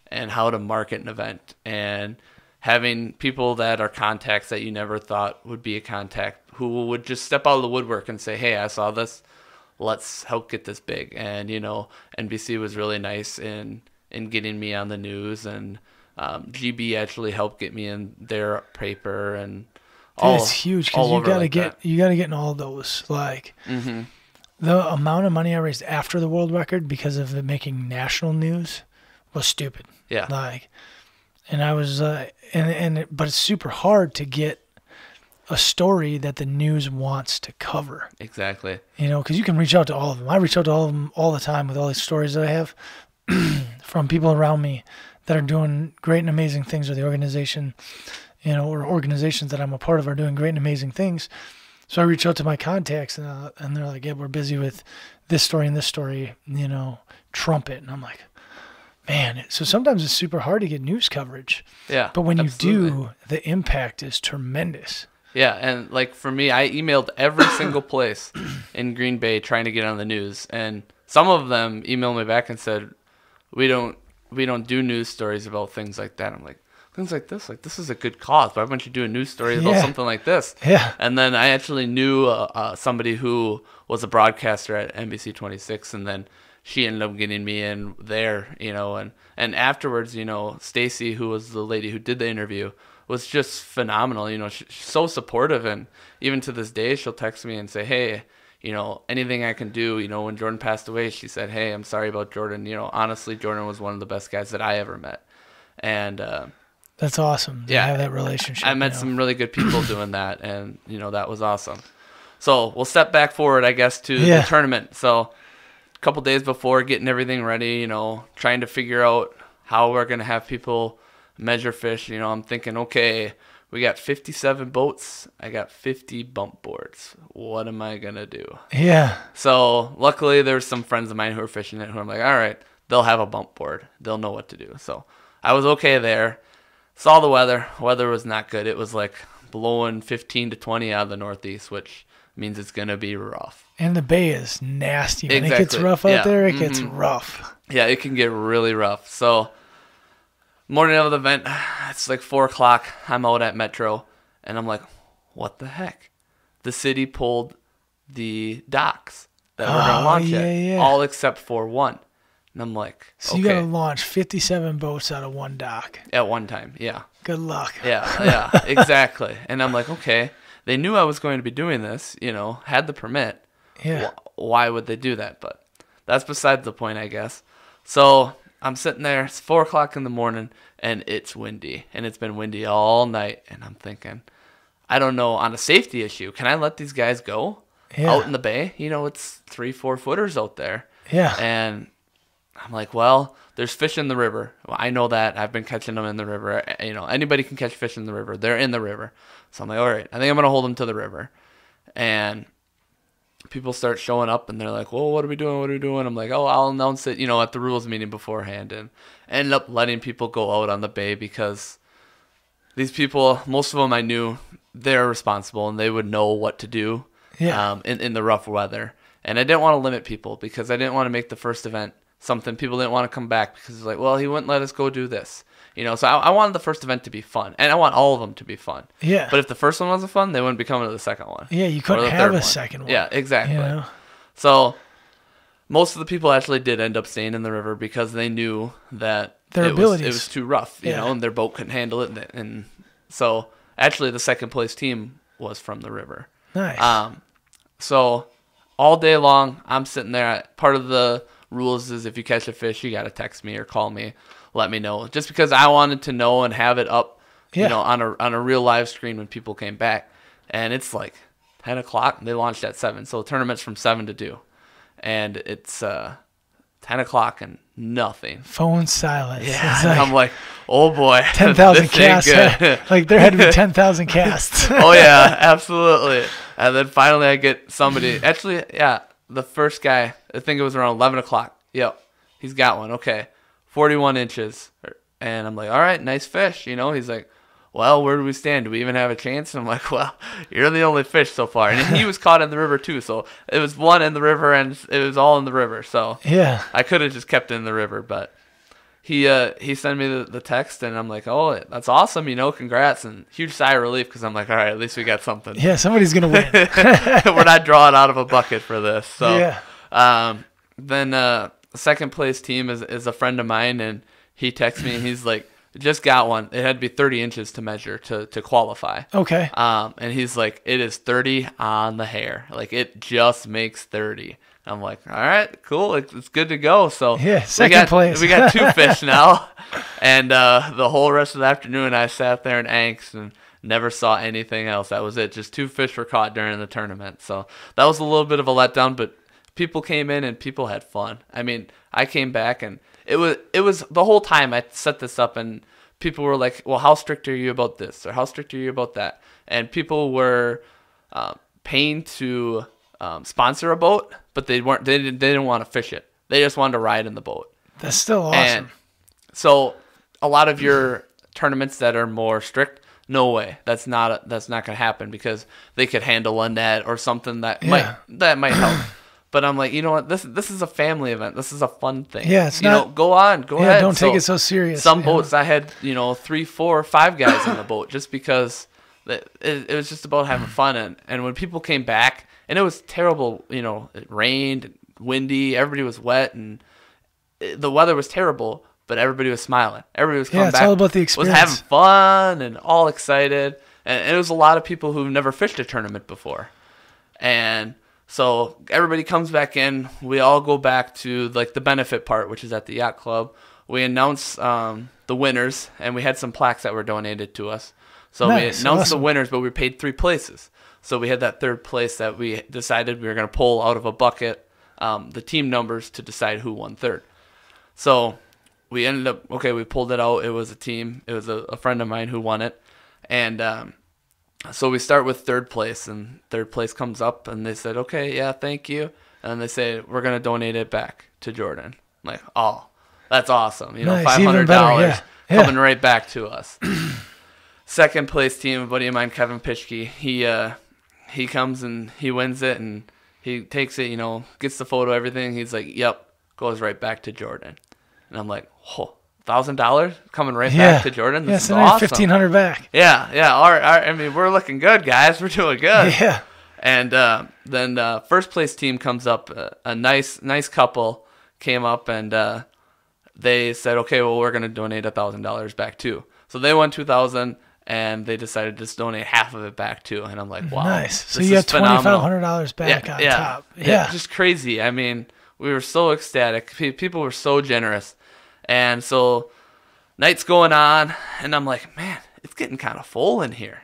and how to market an event, and having people that are contacts that you never thought would be a contact, who would just step out of the woodwork and say, hey, I saw this. Let's help get this big. And, NBC was really nice in getting me on the news, and GB actually helped get me in their paper, and it's huge, because you got to get in all those, mm-hmm. The amount of money I raised after the world record because of it making national news was stupid. Yeah. And I was but it's super hard to get a story that the news wants to cover. Exactly. You know, because you can reach out to all of them. I reach out to all of them all the time with all these stories that I have from people around me that are doing great and amazing things, or the organization, you know, or organizations that I'm a part of are doing great and amazing things. So I reach out to my contacts, and they're like, yeah, we're busy with this story and this story, you know, trumpet. And I'm like, man, so sometimes it's super hard to get news coverage. Yeah. But when absolutely. you do, the impact is tremendous. Yeah, and like for me, I emailed every single place in Green Bay trying to get on the news, and some of them emailed me back and said, we don't do news stories about things like that. I'm like, things like this is a good cause. Why wouldn't you do a news story about something like this? Yeah. And then I actually knew somebody who was a broadcaster at NBC 26, and then she ended up getting me in there, you know, and afterwards, you know, Stacy, who was the lady who did the interview, was just phenomenal. You know, she's so supportive, and even to this day, she'll text me and say, hey, you know, anything I can do. You know, when Jordan passed away, she said, hey, I'm sorry about Jordan. You know, honestly, Jordan was one of the best guys that I ever met. And that's awesome to have that relationship. I met some really good people doing that, and, you know, that was awesome. So we'll step back forward, I guess, to the tournament. So a couple days before, getting everything ready, you know, trying to figure out how we're going to have people measure fish. You know, I'm thinking, okay, we got 57 boats. I got 50 bump boards. What am I going to do? Yeah. So luckily there's some friends of mine who are fishing it who I'm like, all right, they'll have a bump board. They'll know what to do. So I was okay there. Saw the weather. Weather was not good. It was like blowing 15 to 20 out of the northeast, which means it's going to be rough. And the bay is nasty. When Exactly. it gets rough out there, it gets rough. Yeah, it can get really rough. So morning of the event, it's like 4 o'clock. I'm out at Metro, and I'm like, what the heck? The city pulled the docks that we're going to launch at, all except for one. And I'm like, so you got to launch 57 boats out of one dock. At one time, yeah. Good luck. Yeah, exactly. And I'm like, okay. They knew I was going to be doing this, you know, had the permit. Yeah. Why would they do that? But that's besides the point, I guess. So I'm sitting there. It's 4 o'clock in the morning, and it's windy. And it's been windy all night. And I'm thinking, I don't know, on a safety issue, can I let these guys go out in the bay? You know, it's 3-4 footers out there. Yeah. And I'm like, well, there's fish in the river. Well, I know that. I've been catching them in the river. You know, anybody can catch fish in the river. They're in the river. So I'm like, all right, I think I'm going to hold them to the river. And people start showing up, and they're like, well, what are we doing? What are we doing? I'm like, oh, I'll announce it, you know, at the rules meeting beforehand. And I ended up letting people go out on the bay because these people, most of them I knew, they're responsible, and they would know what to do in the rough weather. And I didn't want to limit people because I didn't want to make the first event something people didn't want to come back because it's like, well, he wouldn't let us go do this. You know, so I wanted the first event to be fun, and I want all of them to be fun. Yeah. But if the first one wasn't fun, they wouldn't be coming to the second one. Yeah, you couldn't have a second one. Yeah, exactly. You know? So most of the people actually did end up staying in the river because they knew that it was too rough, you know, and their boat couldn't handle it. And so actually the second place team was from the river. Nice. So all day long, I'm sitting there. Part of the rules is if you catch a fish, you got to text me or call me, let me know. Just because I wanted to know and have it up, you know, on a real live screen when people came back. And it's like 10 o'clock. They launched at 7. So the tournament's from 7 to 2. And it's 10 o'clock and nothing. Phone silence. Yeah. Like, I'm like, oh boy. 10,000 casts. Like there had to be 10,000 casts. Oh, yeah, absolutely. And then finally I get somebody. Actually, yeah, the first guy, I think it was around 11 o'clock. Yep, he's got one. Okay, 41 inches. And I'm like, all right, nice fish. You know, he's like, well, where do we stand? Do we even have a chance? And I'm like, well, you're the only fish so far. And he was caught in the river too. So it was one in the river, and it was all in the river. So yeah, I could have just kept it in the river. But he sent me the text, and I'm like, oh, that's awesome. You know, congrats. And huge sigh of relief because I'm like, all right, at least we got something. Yeah, somebody's going to win. We're not drawing out of a bucket for this. So yeah. Then the second place team is a friend of mine, and he texts me, and he's like, just got one. It had to be 30 inches to measure to qualify. Okay. And he's like, it is 30 on the hair. Like, it just makes 30. I'm like, all right, cool. It's good to go. So yeah, second place. We got 2 fish now. And the whole rest of the afternoon, I sat there in angst and Never saw anything else. That was it. Just 2 fish were caught during the tournament. So that was a little bit of a letdown, but people came in and people had fun. I mean, I came back and it was the whole time I set this up and people were like, well, how strict are you about this? Or how strict are you about that? And people were paying to sponsor a boat, but they didn't want to fish it. They just wanted to ride in the boat. That's still awesome. And so a lot of your tournaments that are more strict, no way. That's not going to happen because they could handle a net or something that might help. But I'm like, you know what? This is a family event. This is a fun thing. Yeah, it's not. Go ahead. Don't take it so serious. Some boats I had 3, 4, 5 guys in the boat just because it was just about having fun. And when people came back, and it was terrible. It rained, windy, everybody was wet, and the weather was terrible. But everybody was smiling. Everybody was coming back. It's all about the experience. Was having fun and all excited. And it was a lot of people who've never fished a tournament before. And so everybody comes back in. We all go back to the benefit part, which is at the yacht club. We announce the winners, and we had some plaques that were donated to us. So nice. We announced Awesome. the winners, but we paid 3 places. So we had that 3rd place that we decided we were going to pull out of a bucket the team numbers to decide who won 3rd. So we ended up, we pulled it out. It was a team. It was a friend of mine who won it. And so we start with 3rd place, and 3rd place comes up, and they said, okay, yeah, thank you. And they say, we're going to donate it back to Jordan. I'm like, oh, that's awesome. Nice, $500 coming right back to us. 2nd place team, a buddy of mine, Kevin Pischke, he comes and he wins it, and he takes it, gets the photo, everything. He's like, yep, goes right back to Jordan. And I'm like, oh, $1,000 coming right back to Jordan? This is awesome. $1,500 back. Yeah. I mean, we're looking good, guys. We're doing good. Yeah. And then 1st place team comes up. A nice couple came up, and they said, okay, well, we're going to donate $1,000 back too. So they won $2,000, and they decided to just donate half of it back too. And I'm like, wow. Nice. So you got $2,500 back on top. Yeah. Just crazy. I mean, we were so ecstatic. People were so generous. And so night's going on, and I'm like, man, it's getting kind of full in here.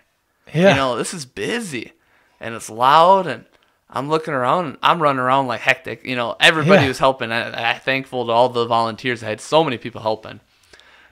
Yeah. This is busy, and it's loud, and I'm looking around, and I'm running around like hectic. Everybody was helping. I'm thankful to all the volunteers. I had so many people helping,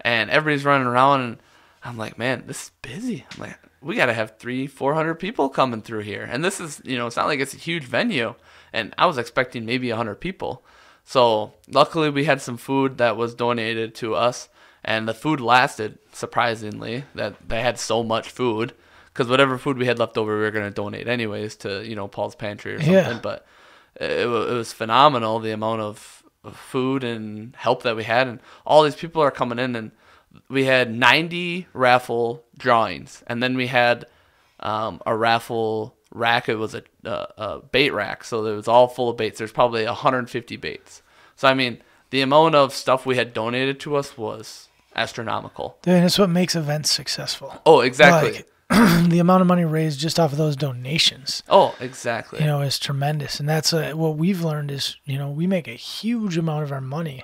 and everybody's running around, and I'm like, man, this is busy. I'm like, we got to have 300-400 people coming through here. And this is, it's not like it's a huge venue, and I was expecting maybe 100 people. So luckily we had some food that was donated to us, and the food lasted, surprisingly, that they had so much food, because whatever food we had left over we were going to donate anyways to, Paul's Pantry or something. Yeah. But it was phenomenal, the amount of food and help that we had, and all these people are coming in, and we had 90 raffle drawings, and then we had a raffle rack. It was a bait rack, so it was all full of baits. There's probably 150 baits. So I mean, the amount of stuff we had donated to us was astronomical. Dude, that's what makes events successful. Oh, exactly. The amount of money raised just off of those donations. Oh, exactly. Is tremendous, and that's what we've learned is we make a huge amount of our money,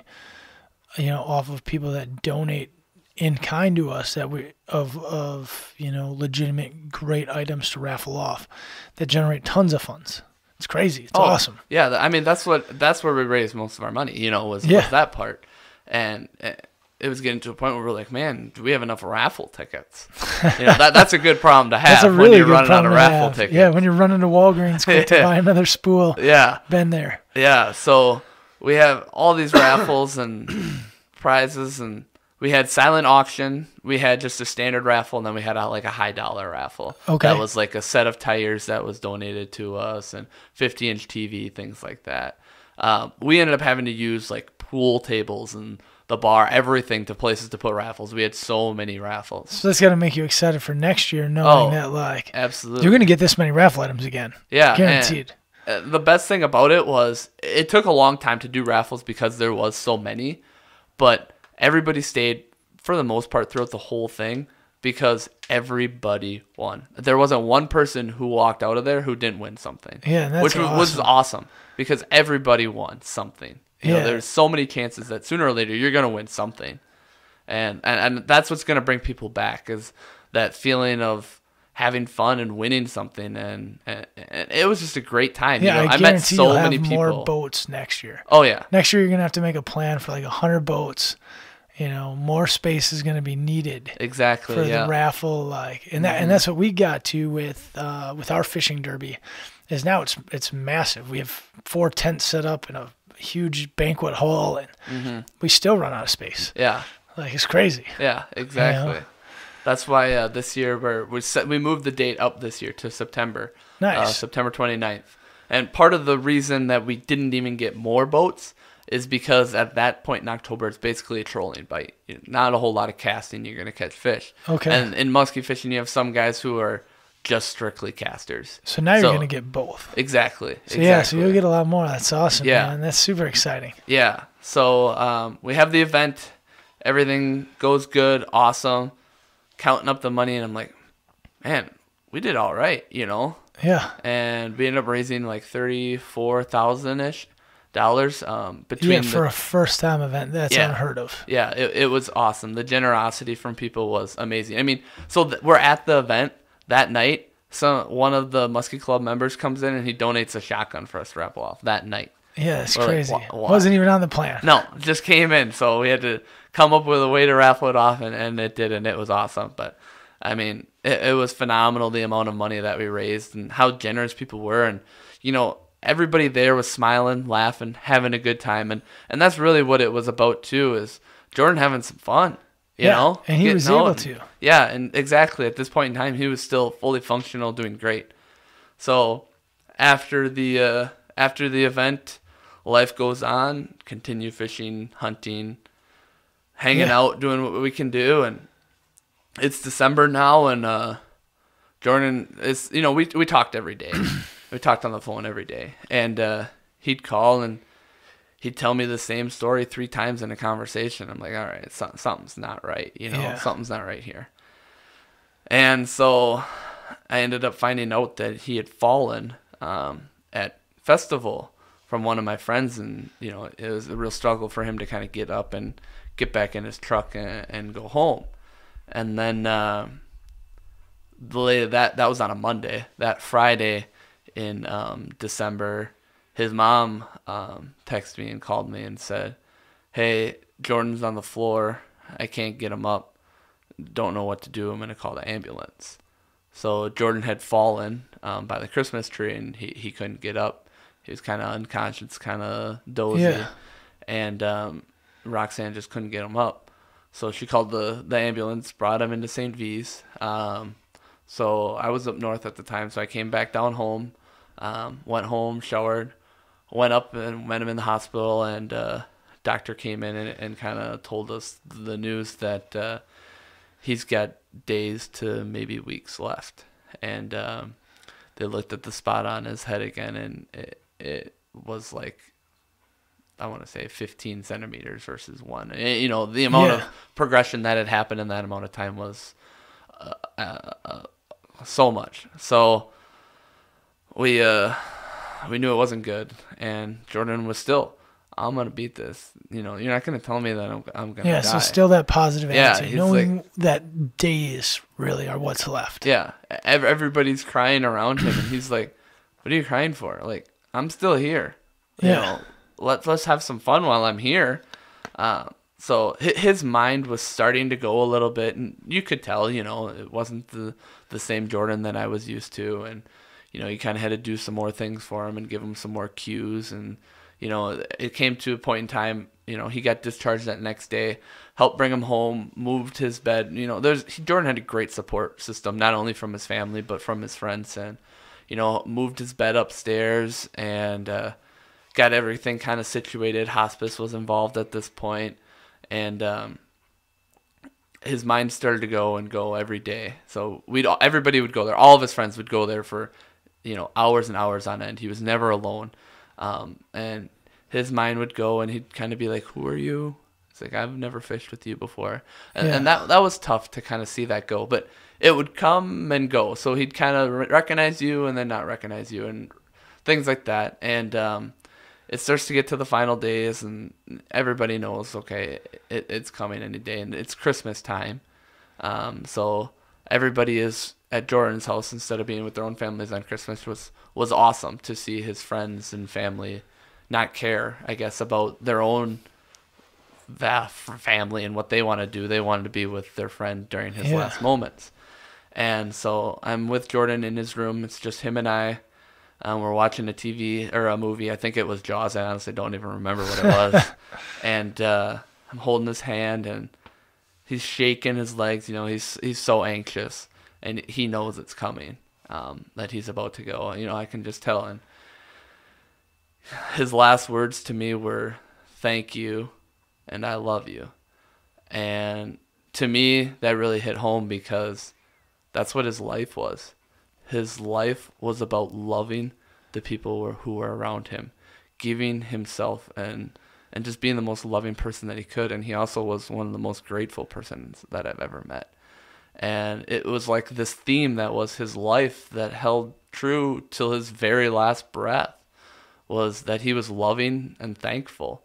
off of people that donate in kind to us, that we of legitimate great items to raffle off that generate tons of funds. It's crazy. It's awesome. Yeah, I mean that's where we raised most of our money. Was that part, and it was getting to a point where we're like, man, do we have enough raffle tickets? That's a good problem to have. That's a really when you're good running out of problem raffle have. tickets. Yeah, when you're running to Walgreens quick to buy another spool. Yeah, been there. Yeah, so we have all these raffles and prizes, and we had silent auction. We had just a standard raffle, and then we had a high dollar raffle. Okay. That was like a set of tires that was donated to us, and 50-inch TV, things like that. We ended up having to use pool tables and the bar, everything to places to put raffles. We had so many raffles. So that's got to make you excited for next year, knowing that absolutely, you're going to get this many raffle items again. Yeah, guaranteed. The best thing about it was it took a long time to do raffles because there was so many, but everybody stayed for the most part throughout the whole thing because everybody won. There wasn't one person who walked out of there who didn't win something. Yeah, that's which was awesome because everybody won something. There's so many chances that sooner or later you're going to win something. And that's what's going to bring people back, is that feeling of having fun and winning something, and it was just a great time. Yeah, I met so many have people. More boats next year. Oh yeah, next year you're gonna have to make a plan for like 100 boats. More space is gonna be needed. Exactly for the raffle, and that's what we got to with our fishing derby. Is now it's massive. We have 4 tents set up in a huge banquet hall, and we still run out of space. Yeah, it's crazy. Yeah, exactly. That's why this year we moved the date up this year to September. Nice. September 29th. And part of the reason that we didn't even get more boats is because at that point in October, it's basically a trolling bite. Not a whole lot of casting. You're going to catch fish. Okay. And in muskie fishing, you have some guys who are just strictly casters. So now you're going to get both. Exactly. So you'll get a lot more. That's awesome, man. That's super exciting. Yeah. So we have the event. Everything goes good. Awesome. Counting up the money, and I'm like, man, we did all right, Yeah. And we ended up raising like $34,000-ish between for a first time event. That's unheard of. Yeah, it was awesome. The generosity from people was amazing. I mean, so we're at the event that night. So one of the Muskie Club members comes in and he donates a shotgun for us to raffle off that night. Yeah, it's crazy. Like, wasn't even on the plan. No, just came in. So we had to come up with a way to raffle it off, and it did, and it was awesome. But, I mean, it was phenomenal, the amount of money that we raised and how generous people were. And, everybody there was smiling, laughing, having a good time. And that's really what it was about, too, is Jordan having some fun, you know? And he was able to. Yeah, and exactly. At this point in time, he was still fully functional, doing great. So after the event, life goes on, continue fishing, hunting, hanging out, doing what we can do. And it's December now, and Jordan is, we talked every day. We talked on the phone every day. And he'd call, and he'd tell me the same story 3 times in a conversation. I'm like, all right, something's not right. Something's not right here. And so I ended up finding out that he had fallen at festival from one of my friends, and it was a real struggle for him to kind of get up and get back in his truck and go home. And then that was on a Monday. That Friday in December, his mom texted me and called me and said, "Hey, Jordan's on the floor. I can't get him up. Don't know what to do. I'm gonna call the ambulance." So Jordan had fallen by the Christmas tree, and he couldn't get up. He was kind of unconscious, kind of dozy, and Roxanne just couldn't get him up. So she called the ambulance, brought him into St. V's. So I was up north at the time, so I came back down home, went home, showered, went up and met him in the hospital, and doctor came in and kind of told us the news that he's got days to maybe weeks left. And they looked at the spot on his head again, and it was like, I want to say 15 centimeters versus 1. The amount of progression that had happened in that amount of time was so much. So we knew it wasn't good, and Jordan was still, I'm gonna beat this. You're not gonna tell me that I'm gonna die. So still that positive attitude, knowing like, that days really are what's left. Yeah, everybody's crying around him, and he's like, "What are you crying for? Like, I'm still here. Let's have some fun while I'm here." So his mind was starting to go a little bit, and you could tell, it wasn't the same Jordan that I was used to, and you kind of had to do some more things for him and give him some more cues, and it came to a point in time, he got discharged that next day, helped bring him home, moved his bed. Jordan had a great support system, not only from his family but from his friends, and moved his bed upstairs and got everything kind of situated. Hospice was involved at this point, and his mind started to go every day. So everybody would go there. All of his friends would go there for hours and hours on end. He was never alone. And his mind would go, and he'd kind of be like, "Who are you?" It's like, "I've never fished with you before." And that was tough to kind of see that go, but it would come and go. So he'd kind of recognize you and then not recognize you and things like that. And it starts to get to the final days, and everybody knows, okay, it's coming any day, and it's Christmas time. So everybody is at Jordan's house instead of being with their own families on Christmas was awesome to see his friends and family not care, I guess, about their own family and what they want to do. They wanted to be with their friend during his last moments. And so I'm with Jordan in his room. It's just him and I. We're watching a TV or a movie. I think it was Jaws. I honestly don't even remember what it was. And I'm holding his hand, and he's shaking his legs. You know, he's so anxious, and he knows it's coming, that he's about to go. You know, I can just tell. And his last words to me were, "Thank you, and I love you." And to me, that really hit home because that's what his life was. His life was about loving the people who were around him, giving himself and just being the most loving person that he could. And he also was one of the most grateful persons that I've ever met. And it was like this theme that was his life that held true till his very last breath, was that he was loving and thankful.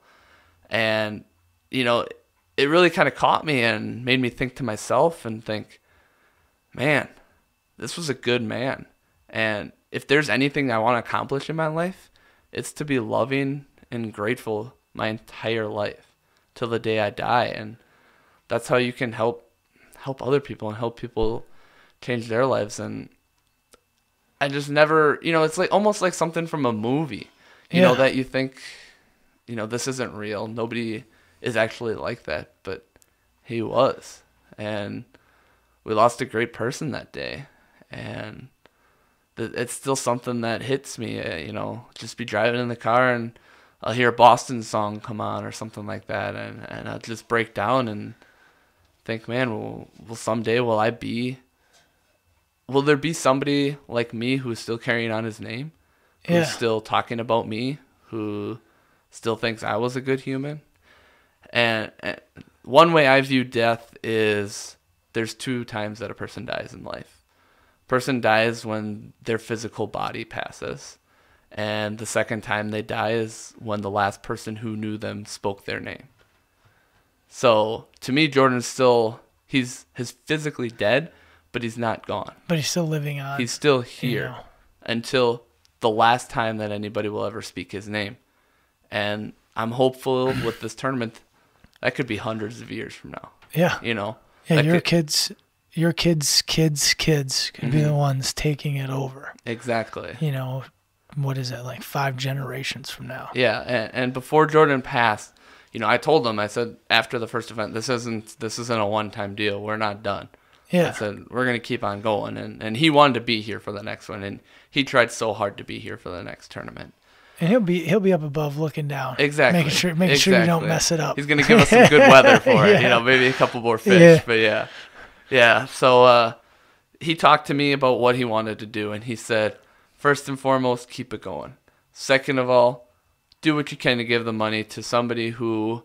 And, you know, it really kind of caught me and made me think to myself and think, man, this was a good man. And if there's anything I want to accomplish in my life, it's to be loving and grateful my entire life till the day I die. And that's how you can help other people and help people change their lives. And I just never, you know, it's like almost like something from a movie, you know, that you think, you know, this isn't real. Nobody is actually like that, but he was. And we lost a great person that day. And it's still something that hits me, you know, just be driving in the car and I'll hear a Boston song come on or something like that, and I'll just break down and think, man, will someday will there be somebody like me who's still carrying on his name, who's still talking about me, who still thinks I was a good human? And one way I view death is there's two times that a person dies in life. Person dies when their physical body passes, and the second time they die is when the last person who knew them spoke their name. So to me, Jordan's still, he's physically dead, but he's not gone. But he's still living on. He's still here until the last time that anybody will ever speak his name. And I'm hopeful with this tournament that could be hundreds of years from now. Yeah. You know? Yeah, your kids' could be the ones taking it over. Exactly. You know, what is it, like 5 generations from now? Yeah, and before Jordan passed, you know, I told him, I said, after the first event, this isn't a one-time deal. We're not done. Yeah. I said, we're going to keep on going. And he wanted to be here for the next one, and he tried so hard to be here for the next tournament. And he'll be up above looking down. Exactly. Making sure you don't mess it up. He's going to give us some good weather for it. You know, maybe a couple more fish. But yeah. So he talked to me about what he wanted to do, and he said, first and foremost, keep it going. Second of all, do what you can to give the money to somebody who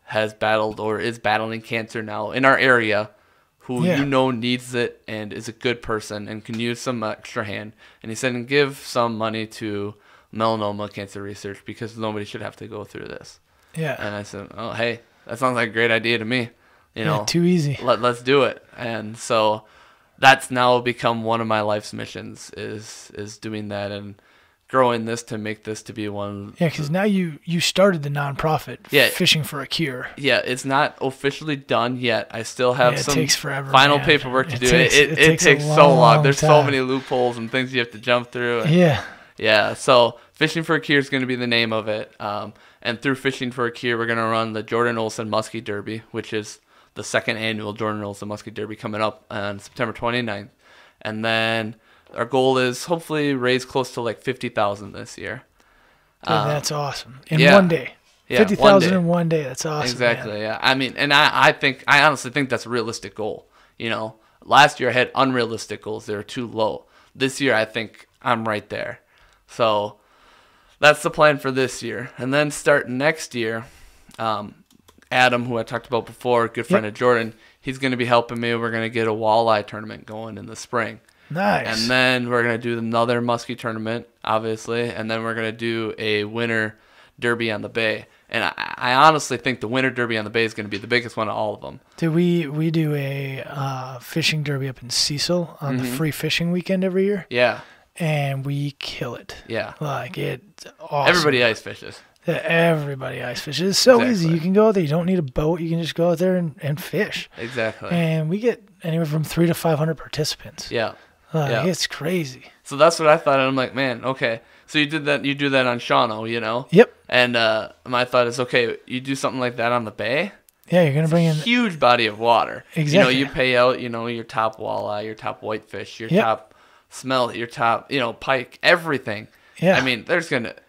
has battled or is battling cancer now in our area, who you know needs it and is a good person and can use some extra hand. And he said, and give some money to melanoma cancer research because nobody should have to go through this. Yeah. And I said, oh, hey, that sounds like a great idea to me. You know, too easy. Let's do it. And so that's now become one of my life's missions is doing that and growing this to make this to be one. Yeah, because now you started the nonprofit, Fishing for a Cure. Yeah, it's not officially done yet. I still have some takes forever, final paperwork to do. It takes so long. There's so many loopholes and things you have to jump through. And yeah. So Fishing for a Cure is going to be the name of it. And through Fishing for a Cure, we're going to run the Jordan Olson Muskie Derby, which is the second annual Jordan Olson Muskie Derby coming up on September 29th. And then our goal is hopefully raise close to like $50,000 this year. Dude, that's awesome. In one day. Yeah, 50,000 in one day. That's awesome. Exactly. Man. Yeah. I mean, and I honestly think that's a realistic goal. You know, last year I had unrealistic goals. They were too low. This year I think I'm right there. So that's the plan for this year. And then start next year, Adam, who I talked about before, good friend of Jordan, he's going to be helping me. We're going to get a walleye tournament going in the spring. Nice. And then we're going to do another muskie tournament, obviously. And then we're going to do a winter derby on the bay. And I honestly think the winter derby on the bay is going to be the biggest one of all of them. Dude, we do a fishing derby up in Cecil on the free fishing weekend every year. Yeah. And we kill it. Yeah. Like, it's awesome. Everybody ice fishes. Everybody ice fishes. It's so easy. You can go out there. You don't need a boat. You can just go out there and fish. Exactly. And we get anywhere from 300 to 500 participants. Yeah. It's crazy. So that's what I thought. And I'm like, man, okay. So you do that on Shawano, you know? Yep. And my thought is, okay, you do something like that on the bay. Yeah, you're gonna bring in huge body of water. Exactly. You pay out, your top walleye, your top whitefish, your top smelt, your top, pike, everything. Yeah. I mean,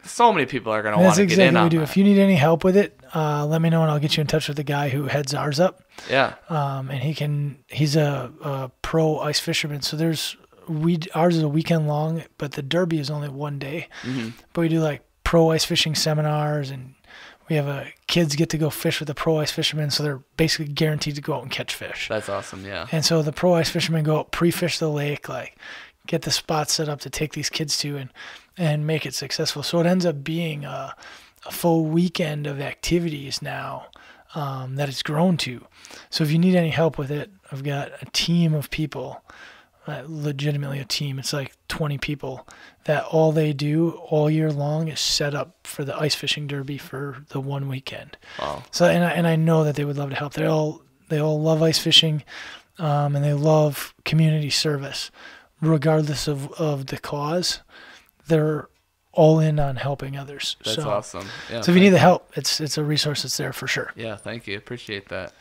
so many people are gonna want to get in on that. That's exactly what we do. If you need any help with it, let me know and I'll get you in touch with the guy who heads ours up. Yeah. And he's a pro ice fisherman. So ours is a weekend long, but the derby is only one day. Mm-hmm. But we do like pro ice fishing seminars, and we have kids get to go fish with the pro ice fishermen, so they're basically guaranteed to go out and catch fish. That's awesome, yeah. And so the pro ice fishermen go out, pre-fish the lake, like get the spots set up to take these kids to and make it successful. So it ends up being a full weekend of activities now that it's grown to. So if you need any help with it, I've got a team of people. Legitimately a team. It's like 20 people that all they do all year long is set up for the ice fishing derby for the one weekend. Wow. So and I know that they would love to help. They all love ice fishing, and they love community service, regardless of the cause. They're all in on helping others. That's awesome. Yeah. So if you need the help, it's a resource that's there for sure. Yeah. Thank you. Appreciate that.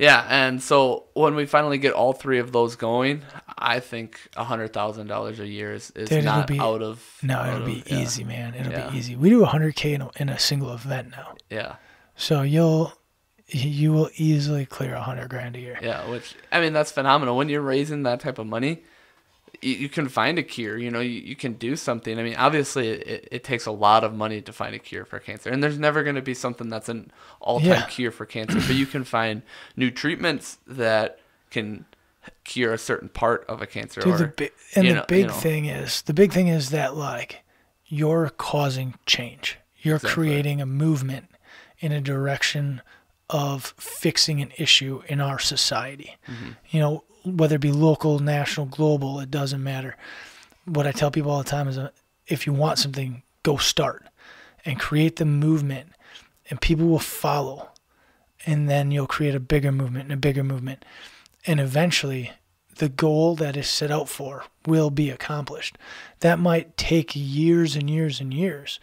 Yeah, and so when we finally get all three of those going, I think $100,000 a year is Dude, not out of. No, it'll be easy, man. It'll be easy. We do $100K in a single event now. Yeah. So you will easily clear $100,000 a year. Yeah, which that's phenomenal. When you're raising that type of money, you can find a cure. You can do something. Obviously, it takes a lot of money to find a cure for cancer. And there's never going to be something that's an all-time cure for cancer. But you can find new treatments that can cure a certain part of a cancer. Dude, the big thing is that, like, you're causing change. You're creating a movement in a direction of fixing an issue in our society. Mm-hmm. Whether it be local, national, global, it doesn't matter. What I tell people all the time is if you want something, go start and create the movement, and people will follow. And then you'll create a bigger movement and a bigger movement. And eventually, the goal that is set out for will be accomplished. That might take years and years and years,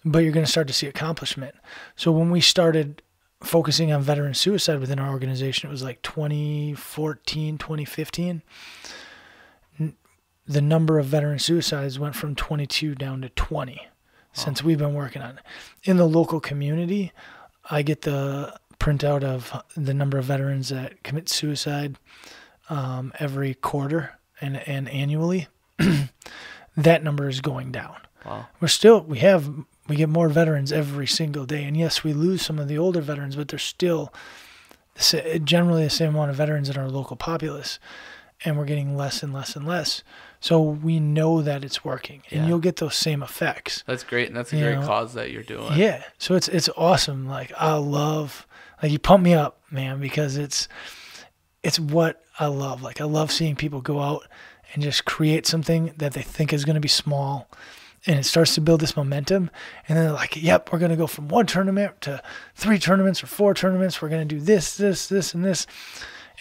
but you're going to start to see accomplishment. So when we started focusing on veteran suicide within our organization, it was like 2014, 2015. The number of veteran suicides went from 22 down to 20 since we've been working on it. In the local community, I get the printout of the number of veterans that commit suicide every quarter and annually. That number is going down. Wow. We get more veterans every single day. And yes, we lose some of the older veterans, but there's still generally the same amount of veterans in our local populace. And we're getting less and less and less. So we know that it's working. And you'll get those same effects. That's great. And that's a great cause that you're doing. Yeah. So it's awesome. Like, you pump me up, man, because it's what I love. Like, I love seeing people go out and just create something that they think is going to be small. And it starts to build this momentum. And then they're like, yep, we're going to go from one tournament to 3 tournaments or 4 tournaments. We're going to do this, this, this, and this.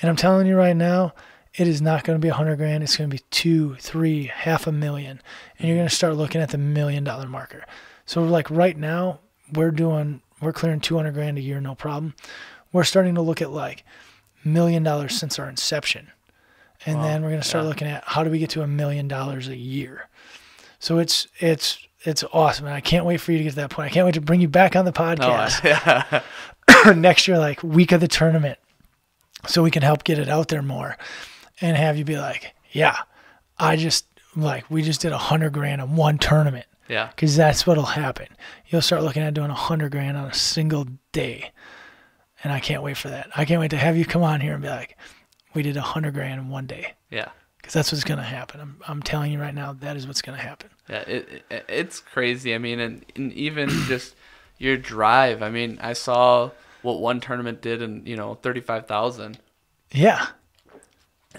And I'm telling you right now, it is not going to be $100,000. It's going to be 2, 3, $500,000. And you're going to start looking at the $1 million marker. So like right now, we're clearing $200,000 a year, no problem. We're starting to look at like $1 million since our inception. And then we're going to start looking at how do we get to $1 million a year. So it's awesome, and I can't wait for you to get to that point. I can't wait to bring you back on the podcast next year, like week of the tournament, so we can help get it out there more, and have you be like, yeah, we just did $100,000 on one tournament. Yeah, because that's what'll happen. You'll start looking at doing $100,000 on a single day, and I can't wait for that. I can't wait to have you come on here and be like, we did $100,000 in one day. Yeah. Because that's what's going to happen. I'm telling you right now, that is what's going to happen. Yeah, it's crazy. And even just your drive. I mean, I saw what one tournament did in, 35,000. Yeah.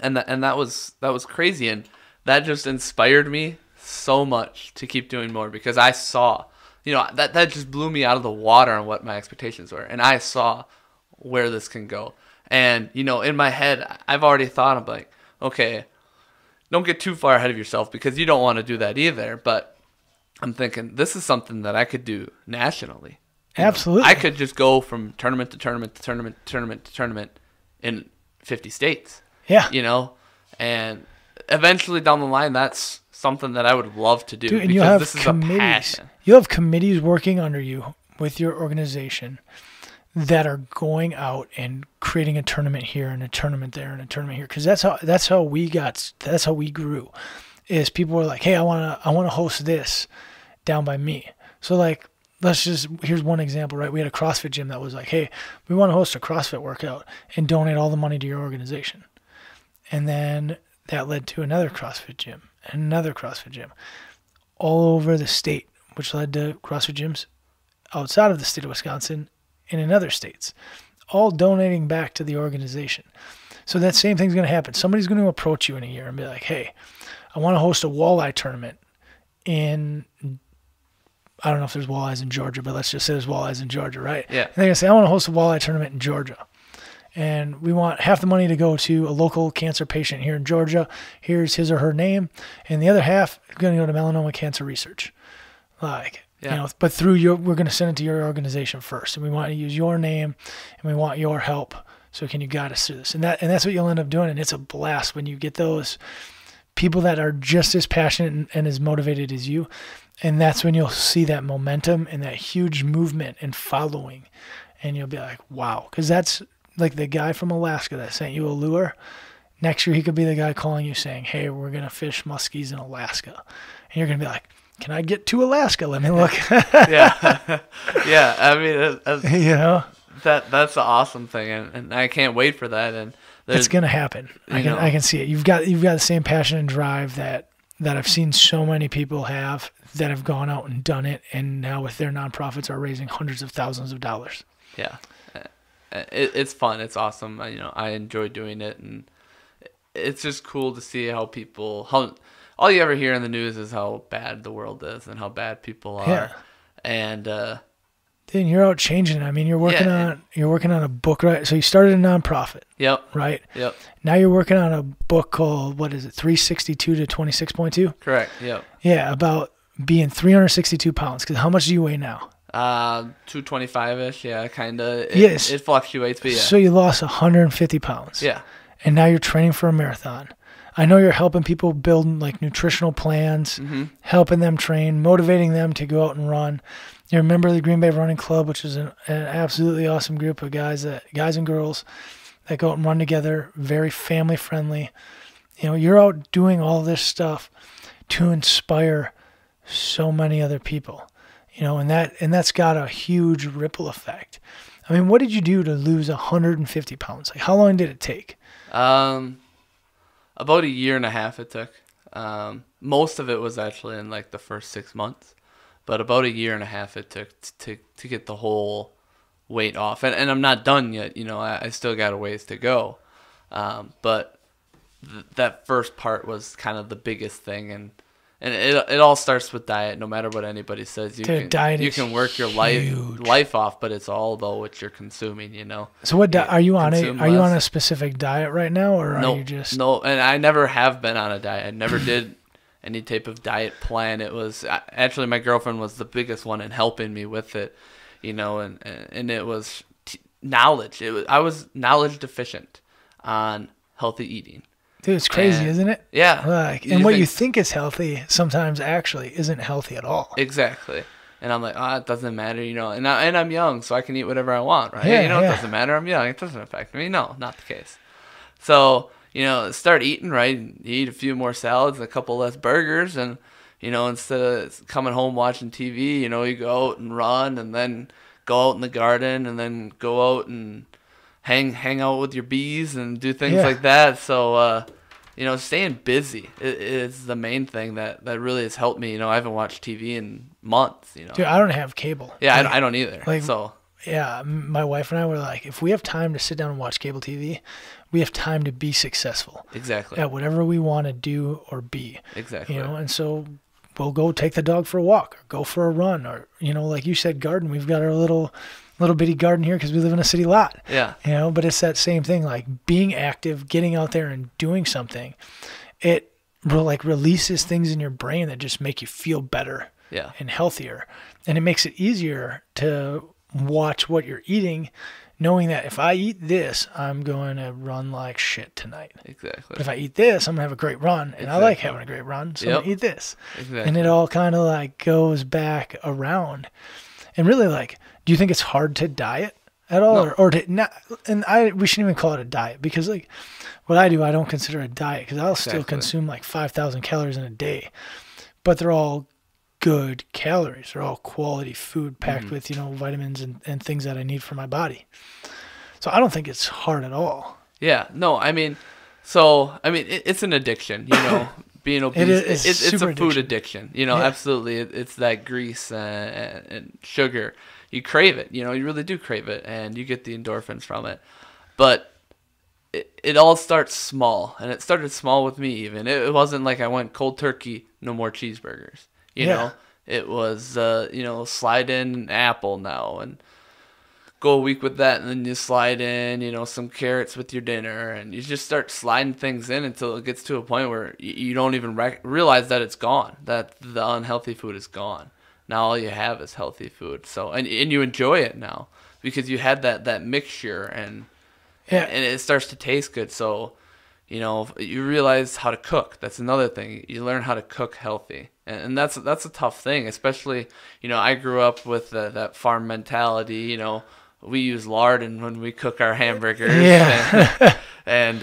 And that was crazy, and that just inspired me so much to keep doing more, because I saw, that just blew me out of the water on what my expectations were, and I saw where this can go. And in my head, I've already thought, I'm like, okay, don't get too far ahead of yourself, because you don't want to do that either. But I'm thinking, this is something that I could do nationally. Absolutely. I could just go from tournament to tournament to tournament to tournament to tournament in 50 states. Yeah. And eventually down the line, that's something that I would love to do. Dude, and because you'll have this is committees. a passion. You'll have committees working under you with your organization that are going out and creating a tournament here and a tournament there and a tournament here. Because that's how we grew. Is people were like, hey, I want to host this down by me. So like, here's one example, right? We had a CrossFit gym that was like, hey, we want to host a CrossFit workout and donate all the money to your organization. And then that led to another CrossFit gym and another CrossFit gym all over the state, which led to CrossFit gyms outside of the state of Wisconsin and in other states, all donating back to the organization. So that same thing's going to happen. Somebody's going to approach you in a year and be like, hey, I want to host a walleye tournament in, I don't know if there's walleyes in Georgia, but let's just say there's walleyes in Georgia, right? Yeah. And they're going to say, I want to host a walleye tournament in Georgia. And we want half the money to go to a local cancer patient here in Georgia. Here's his or her name. And the other half is going to go to melanoma cancer research. But we're going to send it to your organization first. And we want to use your name and we want your help. So can you guide us through this? And that's what you'll end up doing. And it's a blast when you get those people that are just as passionate and as motivated as you. And that's when you'll see that momentum and that huge movement and following. And you'll be like, wow. Because that's like the guy from Alaska that sent you a lure. Next year, he could be the guy calling you saying, hey, we're going to fish muskies in Alaska. And you're going to be like, can I get to Alaska? Let me look. Yeah. Yeah. I mean, that's the awesome thing. And I can't wait for that. And it's going to happen. I can see it. You've got the same passion and drive that I've seen so many people have that have gone out and done it. And now with their nonprofits are raising hundreds of thousands of dollars. Yeah. It's fun. It's awesome. I enjoy doing it, and it's just cool to see how all you ever hear in the news is how bad the world is and how bad people are. Yeah. And then you're out changing it. I mean, you're working on a book, right? So you started a nonprofit. Yep. Right? Yep. Now you're working on a book called, what is it, 362 to 26.2? Correct. Yep. Yeah, about being 362 pounds. Because how much do you weigh now? 225-ish, yeah, kind of. Yes. It fluctuates, but yeah. So you lost 150 pounds. Yeah. And now you're training for a marathon. I know you're helping people build like nutritional plans, helping them train, motivating them to go out and run. You're a member of the Green Bay Running Club, which is an absolutely awesome group of guys and girls that go out and run together, very family friendly. You're out doing all this stuff to inspire so many other people. And that's got a huge ripple effect. I mean, what did you do to lose 150 pounds? Like, how long did it take? About a year and a half it took. Most of it was actually in like the first 6 months, but about a year and a half it took to get the whole weight off. And I'm not done yet. I still got a ways to go. But that first part was kind of the biggest thing, and it all starts with diet. No matter what anybody says, you can work your life off, but it's all about what you're consuming. So what are you on? Are you on a specific diet right now, or are you just no? And I never have been on a diet. I never did any type of diet plan. It was actually my girlfriend was the biggest one in helping me with it. And it was knowledge. I was knowledge deficient on healthy eating. Dude, it's crazy, isn't it? Yeah. What you think is healthy sometimes actually isn't healthy at all. Exactly. And I'm like, it doesn't matter, and I'm young, so I can eat whatever I want, right? Yeah, It doesn't matter. I'm young. It doesn't affect me. No, not the case. So, start eating, right? You eat a few more salads, a couple less burgers, and, instead of coming home watching TV, you go out and run, and then go out in the garden, and then go out and hang out with your bees and do things like that. So, staying busy is the main thing that really has helped me. I haven't watched TV in months. Dude, I don't have cable. Yeah, I don't either. Yeah, my wife and I were like, if we have time to sit down and watch cable TV, we have time to be successful. Exactly. At whatever we want to do or be. Exactly. And so we'll go take the dog for a walk or go for a run or, like you said, garden. We've got our little bitty garden here because we live in a city lot. Yeah. But it's that same thing, like being active, getting out there and doing something. It releases things in your brain that just make you feel better and healthier. And it makes it easier to watch what you're eating, knowing that if I eat this, I'm going to run like shit tonight. Exactly. But if I eat this, I'm going to have a great run. And I like having a great run, so I'm going to eat this. Exactly. And it all kind of like goes back around. And really, like, do you think it's hard to diet at all? No. Or to not? And we shouldn't even call it a diet because, like, what I do, I don't consider a diet because I'll still consume like 5,000 calories in a day. But they're all good calories. They're all quality food packed with, vitamins and things that I need for my body. So I don't think it's hard at all. Yeah. No, it's an addiction, being obese. It's a food addiction, absolutely. It's that grease and sugar. You crave it, you really do crave it and you get the endorphins from it. But it all starts small, and it started small with me even. It wasn't like I went cold turkey, no more cheeseburgers. You know, it was, slide in an apple now and go a week with that. And then you slide in, some carrots with your dinner, and you just start sliding things in until it gets to a point where you don't even realize that it's gone, that the unhealthy food is gone. Now all you have is healthy food. So, and you enjoy it now because you had that mixture and it starts to taste good. So, you realize how to cook. That's another thing. You learn how to cook healthy. And that's a tough thing, especially, I grew up with that farm mentality. We use lard and when we cook our hamburgers. Yeah. And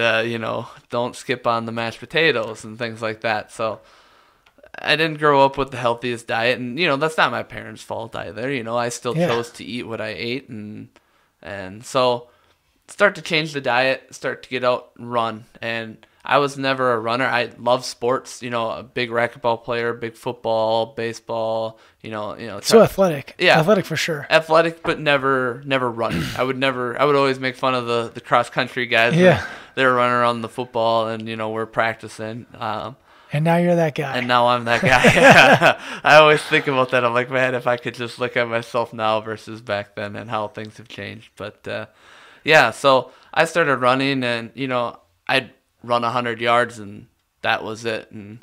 don't skip on the mashed potatoes and things like that. So I didn't grow up with the healthiest diet. And, that's not my parents' fault either. I still chose to eat what I ate. And so start to change the diet, start to get out and run. And I was never a runner. I love sports, a big racquetball player, big football, baseball, So athletic. Yeah. Athletic for sure. Athletic, but never running. I would always make fun of the cross country guys. Yeah. They're running around the football and, we're practicing. And now you're that guy. And now I'm that guy. I always think about that. I'm like, man, if I could just look at myself now versus back then and how things have changed. But, so I started running and, I'd run 100 yards and that was it. And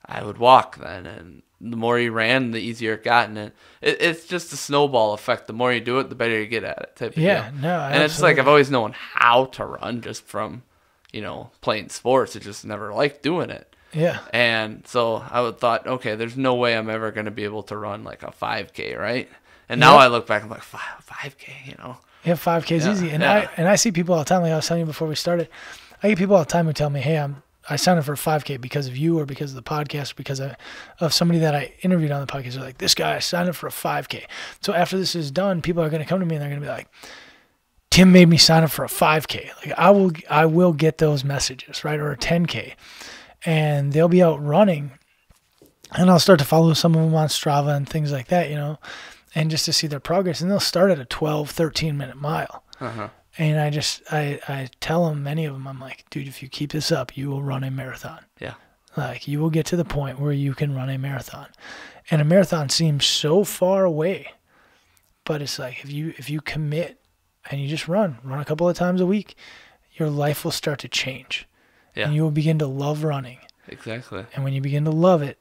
I would walk then. And the more you ran, the easier it got. And it's just a snowball effect. The more you do it, the better you get at it. Type of deal. No, and absolutely. it's like I've always known how to run just from, playing sports. I just never liked doing it. Yeah. And so I would thought, okay, there's no way I'm ever going to be able to run like a 5K, right? And now I look back, I'm like, 5K, Yeah, 5K is easy. And I see people all the time, like I was telling you before we started, I get people all the time who tell me, hey, I signed up for a 5K because of you or because of the podcast or because of somebody that I interviewed on the podcast. They're like, this guy, I signed up for a 5K. So after this is done, people are going to come to me and they're going to be like, Tim made me sign up for a 5K. Like I will get those messages, right? Or a 10K. And they'll be out running and I'll start to follow some of them on Strava and things like that, and just to see their progress. And they'll start at a 12, 13-minute mile. Uh-huh. And I tell them, many of them, I'm like, dude, if you keep this up, you will run a marathon. Yeah. Like you will get to the point where you can run a marathon. And a marathon seems so far away, but it's like, if you commit and you just run a couple of times a week, your life will start to change. Yeah. And you will begin to love running. Exactly. And when you begin to love it,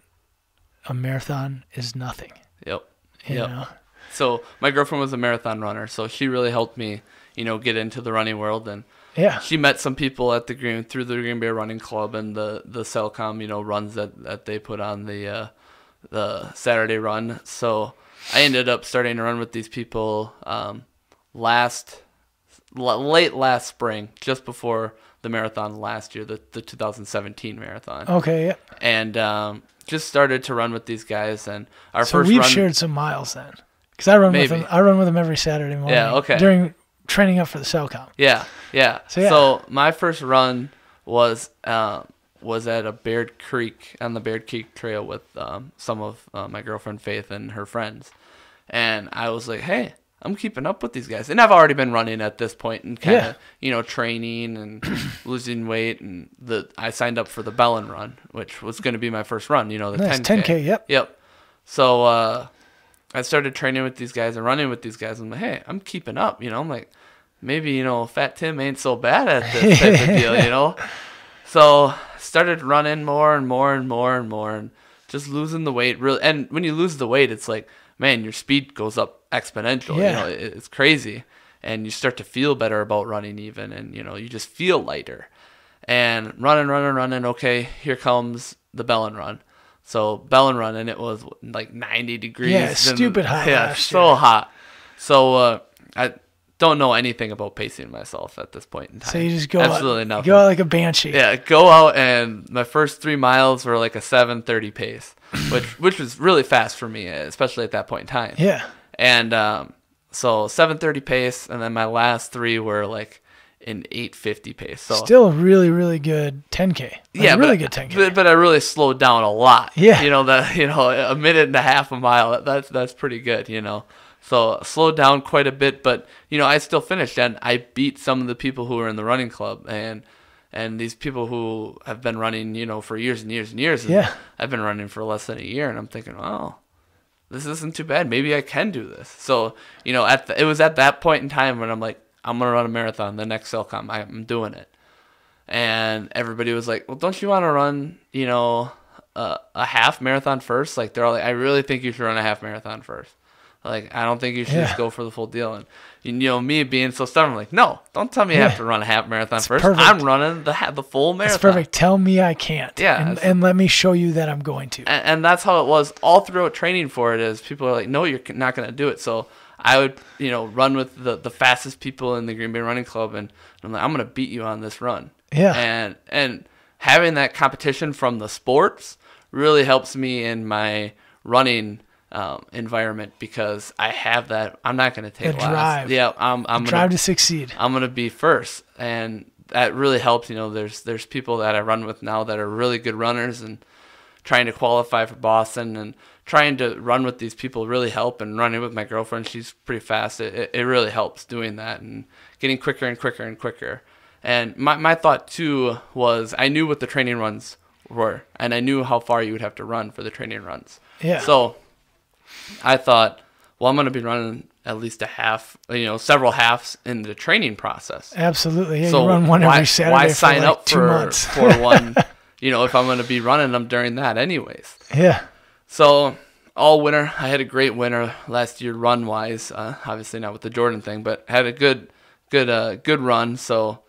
a marathon is nothing. Yep. You know? So my girlfriend was a marathon runner, so she really helped me, get into the running world. And she met some people at through the Green Bay Running Club and the Cellcom, runs that they put on the Saturday run. So I ended up starting to run with these people late last spring, just before the marathon last year, the 2017 marathon. Okay, yeah. And just started to run with these guys, and so we've shared some miles then, because I run with them. I run with them every Saturday morning. Yeah, okay. During training up for the Cellcom. Yeah. So my first run was was at a Baird Creek, on the Baird Creek Trail with some of my girlfriend Faith and her friends. And I was like, hey, I'm keeping up with these guys. And I've already been running at this point and kind of, training and losing weight. And I signed up for the Bellin Run, which was going to be my first run, the nice, 10K. 10K, yep. Yep. So I started training with these guys and running with these guys. I'm like, hey, I'm keeping up, I'm like, maybe, Fat Tim ain't so bad at this type of deal, So started running more and more and more and more and just losing the weight. Really, and when you lose the weight, it's like, man, your speed goes up exponentially. Yeah. It's crazy. And you start to feel better about running even. And, you just feel lighter. And running. Okay, here comes the Bellin Run. So Bellin Run, and it was like 90 degrees. Yeah, stupid hot. Yeah, so hot. So I don't know anything about pacing myself at this point in time. So you just go absolutely out, nothing. go out like a banshee. Yeah, go out, and my first 3 miles were like a 7:30 pace, which was really fast for me, especially at that point in time. Yeah. And so 7:30 pace, and then my last 3 were like an 8:50 pace. So still a really, really good 10K. Really good 10K. But I really slowed down a lot. Yeah. A minute and a half a mile. That's pretty good. So slowed down quite a bit, but I still finished, and I beat some of the people who were in the running club, and these people who have been running, for years and years and years. And yeah. I've been running for less than a year, and I'm thinking, oh, this isn't too bad. Maybe I can do this. So it was at that point in time when I'm like, I'm gonna run a marathon the next Cellcom. I'm doing it, and everybody was like, well, don't you want to run, a half marathon first? Like they're all like, I really think you should run a half marathon first. Like, I don't think you should just go for the full deal. And, me being so stubborn, I'm like, no, don't tell me I have to run a half marathon first. Perfect. I'm running the full marathon. That's perfect. Tell me I can't. Yeah. And let me show you that I'm going to. And that's how it was all throughout training for it is people are like, no, you're not going to do it. So I would, run with the fastest people in the Green Bay Running Club. And I'm like, I'm going to beat you on this run. Yeah. And having that competition from the sports really helps me in my running environment because I have that. I'm not going to take last. Drive. Yeah, I'm drive to succeed. I'm going to be first, and that really helps. There's people that I run with now that are really good runners and trying to qualify for Boston and trying to run with these people really help. And running with my girlfriend, she's pretty fast. It really helps doing that and getting quicker and quicker and quicker. And my thought too was I knew what the training runs were, and I knew how far you would have to run for the training runs. Yeah. So I thought, well, I'm going to be running at least a half, several halves in the training process. Absolutely. Yeah, so you run one every Saturday why for sign like up 2 months. for one, if I'm going to be running them during that anyways. Yeah. So all winter, I had a great winter last year run-wise. Obviously not with the Jordan thing, but had a good run. So,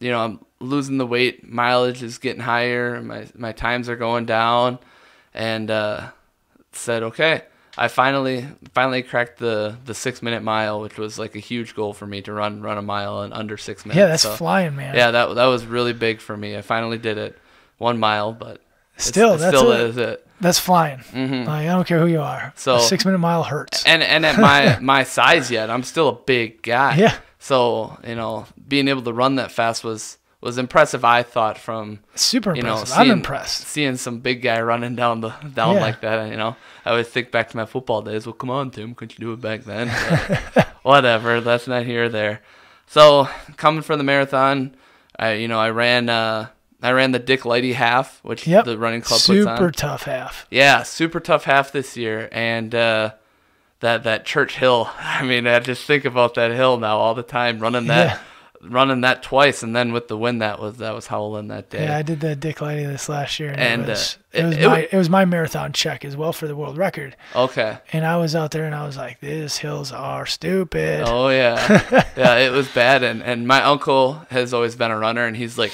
I'm losing the weight. Mileage is getting higher. My times are going down. And said, okay. I finally cracked the 6-minute mile, which was like a huge goal for me to run a mile in under 6 minutes. Yeah, that's flying, man. Yeah, that was really big for me. I finally did it, 1 mile, but still is it. That's flying. Mm-hmm. Like, I don't care who you are. So a 6-minute mile hurts. And at my size yet, I'm still a big guy. Yeah. So being able to run that fast was impressive. I thought from super impressive. I'm impressed seeing some big guy running down like that. I always think back to my football days. Well, come on, Tim, couldn't you do it back then? Whatever, that's not here or there. So coming for the marathon, I ran the Dick Lighty half, which the running club puts on. Super tough half. Yeah, super tough half this year, and that Church Hill. I mean, I just think about that hill now all the time, running that twice, and then with the wind that was howling that day. Yeah, I did the Dick Lighty this last year, and it was my marathon check as well for the world record. Okay. And I was out there, and I was like, "These hills are stupid." Oh yeah, yeah, it was bad. And my uncle has always been a runner, and he's like,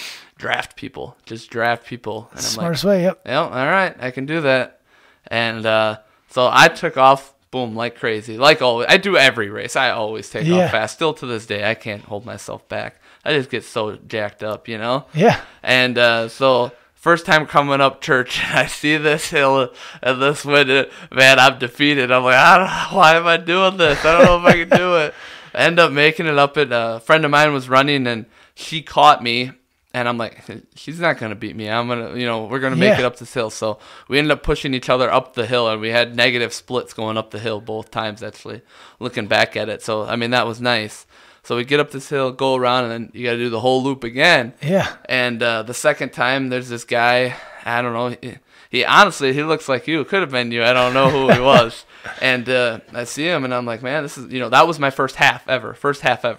just draft people. And I'm smartest way. Yep. Yeah, all right, I can do that. And so I took off. Boom, like crazy. Like always. I do every race. I always take off fast. Still to this day, I can't hold myself back. I just get so jacked up, Yeah. And so first time coming up church, I see this hill and this wind. Man, I'm defeated. I'm like, I don't know. Why am I doing this? I don't know if I can do it. I end up making it up. A friend of mine was running, and she caught me. And I'm like, she's not going to beat me. We're going to make it up this hill. So we ended up pushing each other up the hill, and we had negative splits going up the hill both times, actually, looking back at it. So, I mean, that was nice. So we get up this hill, go around, and then you got to do the whole loop again. Yeah. And the second time, there's this guy, I don't know, he honestly, he looks like you. It could have been you. I don't know who he was. And I see him, and I'm like, man, this is, that was my first half ever.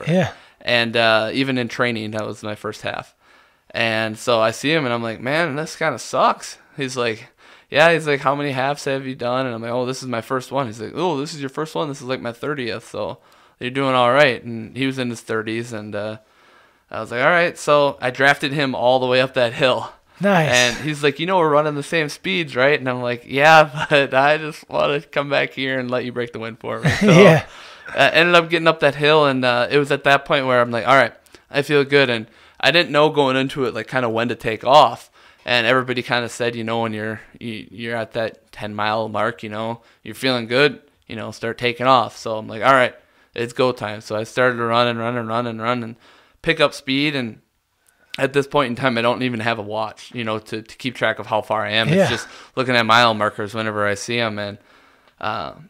Yeah. And even in training, that was my first half. And so I see him, and I'm like, man, this kind of sucks. He's like, yeah. He's like, how many halves have you done? And I'm like, oh, this is my first one. He's like, oh, this is your first one? This is like my 30th, so you're doing all right. And he was in his 30s, and I was like, all right. So I drafted him all the way up that hill. Nice. And he's like, we're running the same speeds, right? And I'm like, yeah, but I just want to come back here and let you break the wind for me. So yeah. I ended up getting up that hill, and it was at that point where I'm like, all right, I feel good. And I didn't know going into it, like, kind of when to take off. And everybody kind of said, when you're at that 10-mile mark, you're feeling good, start taking off. So I'm like, all right, it's go time. So I started to run and pick up speed. And at this point in time, I don't even have a watch, to keep track of how far I am. Yeah. It's just looking at mile markers whenever I see them. And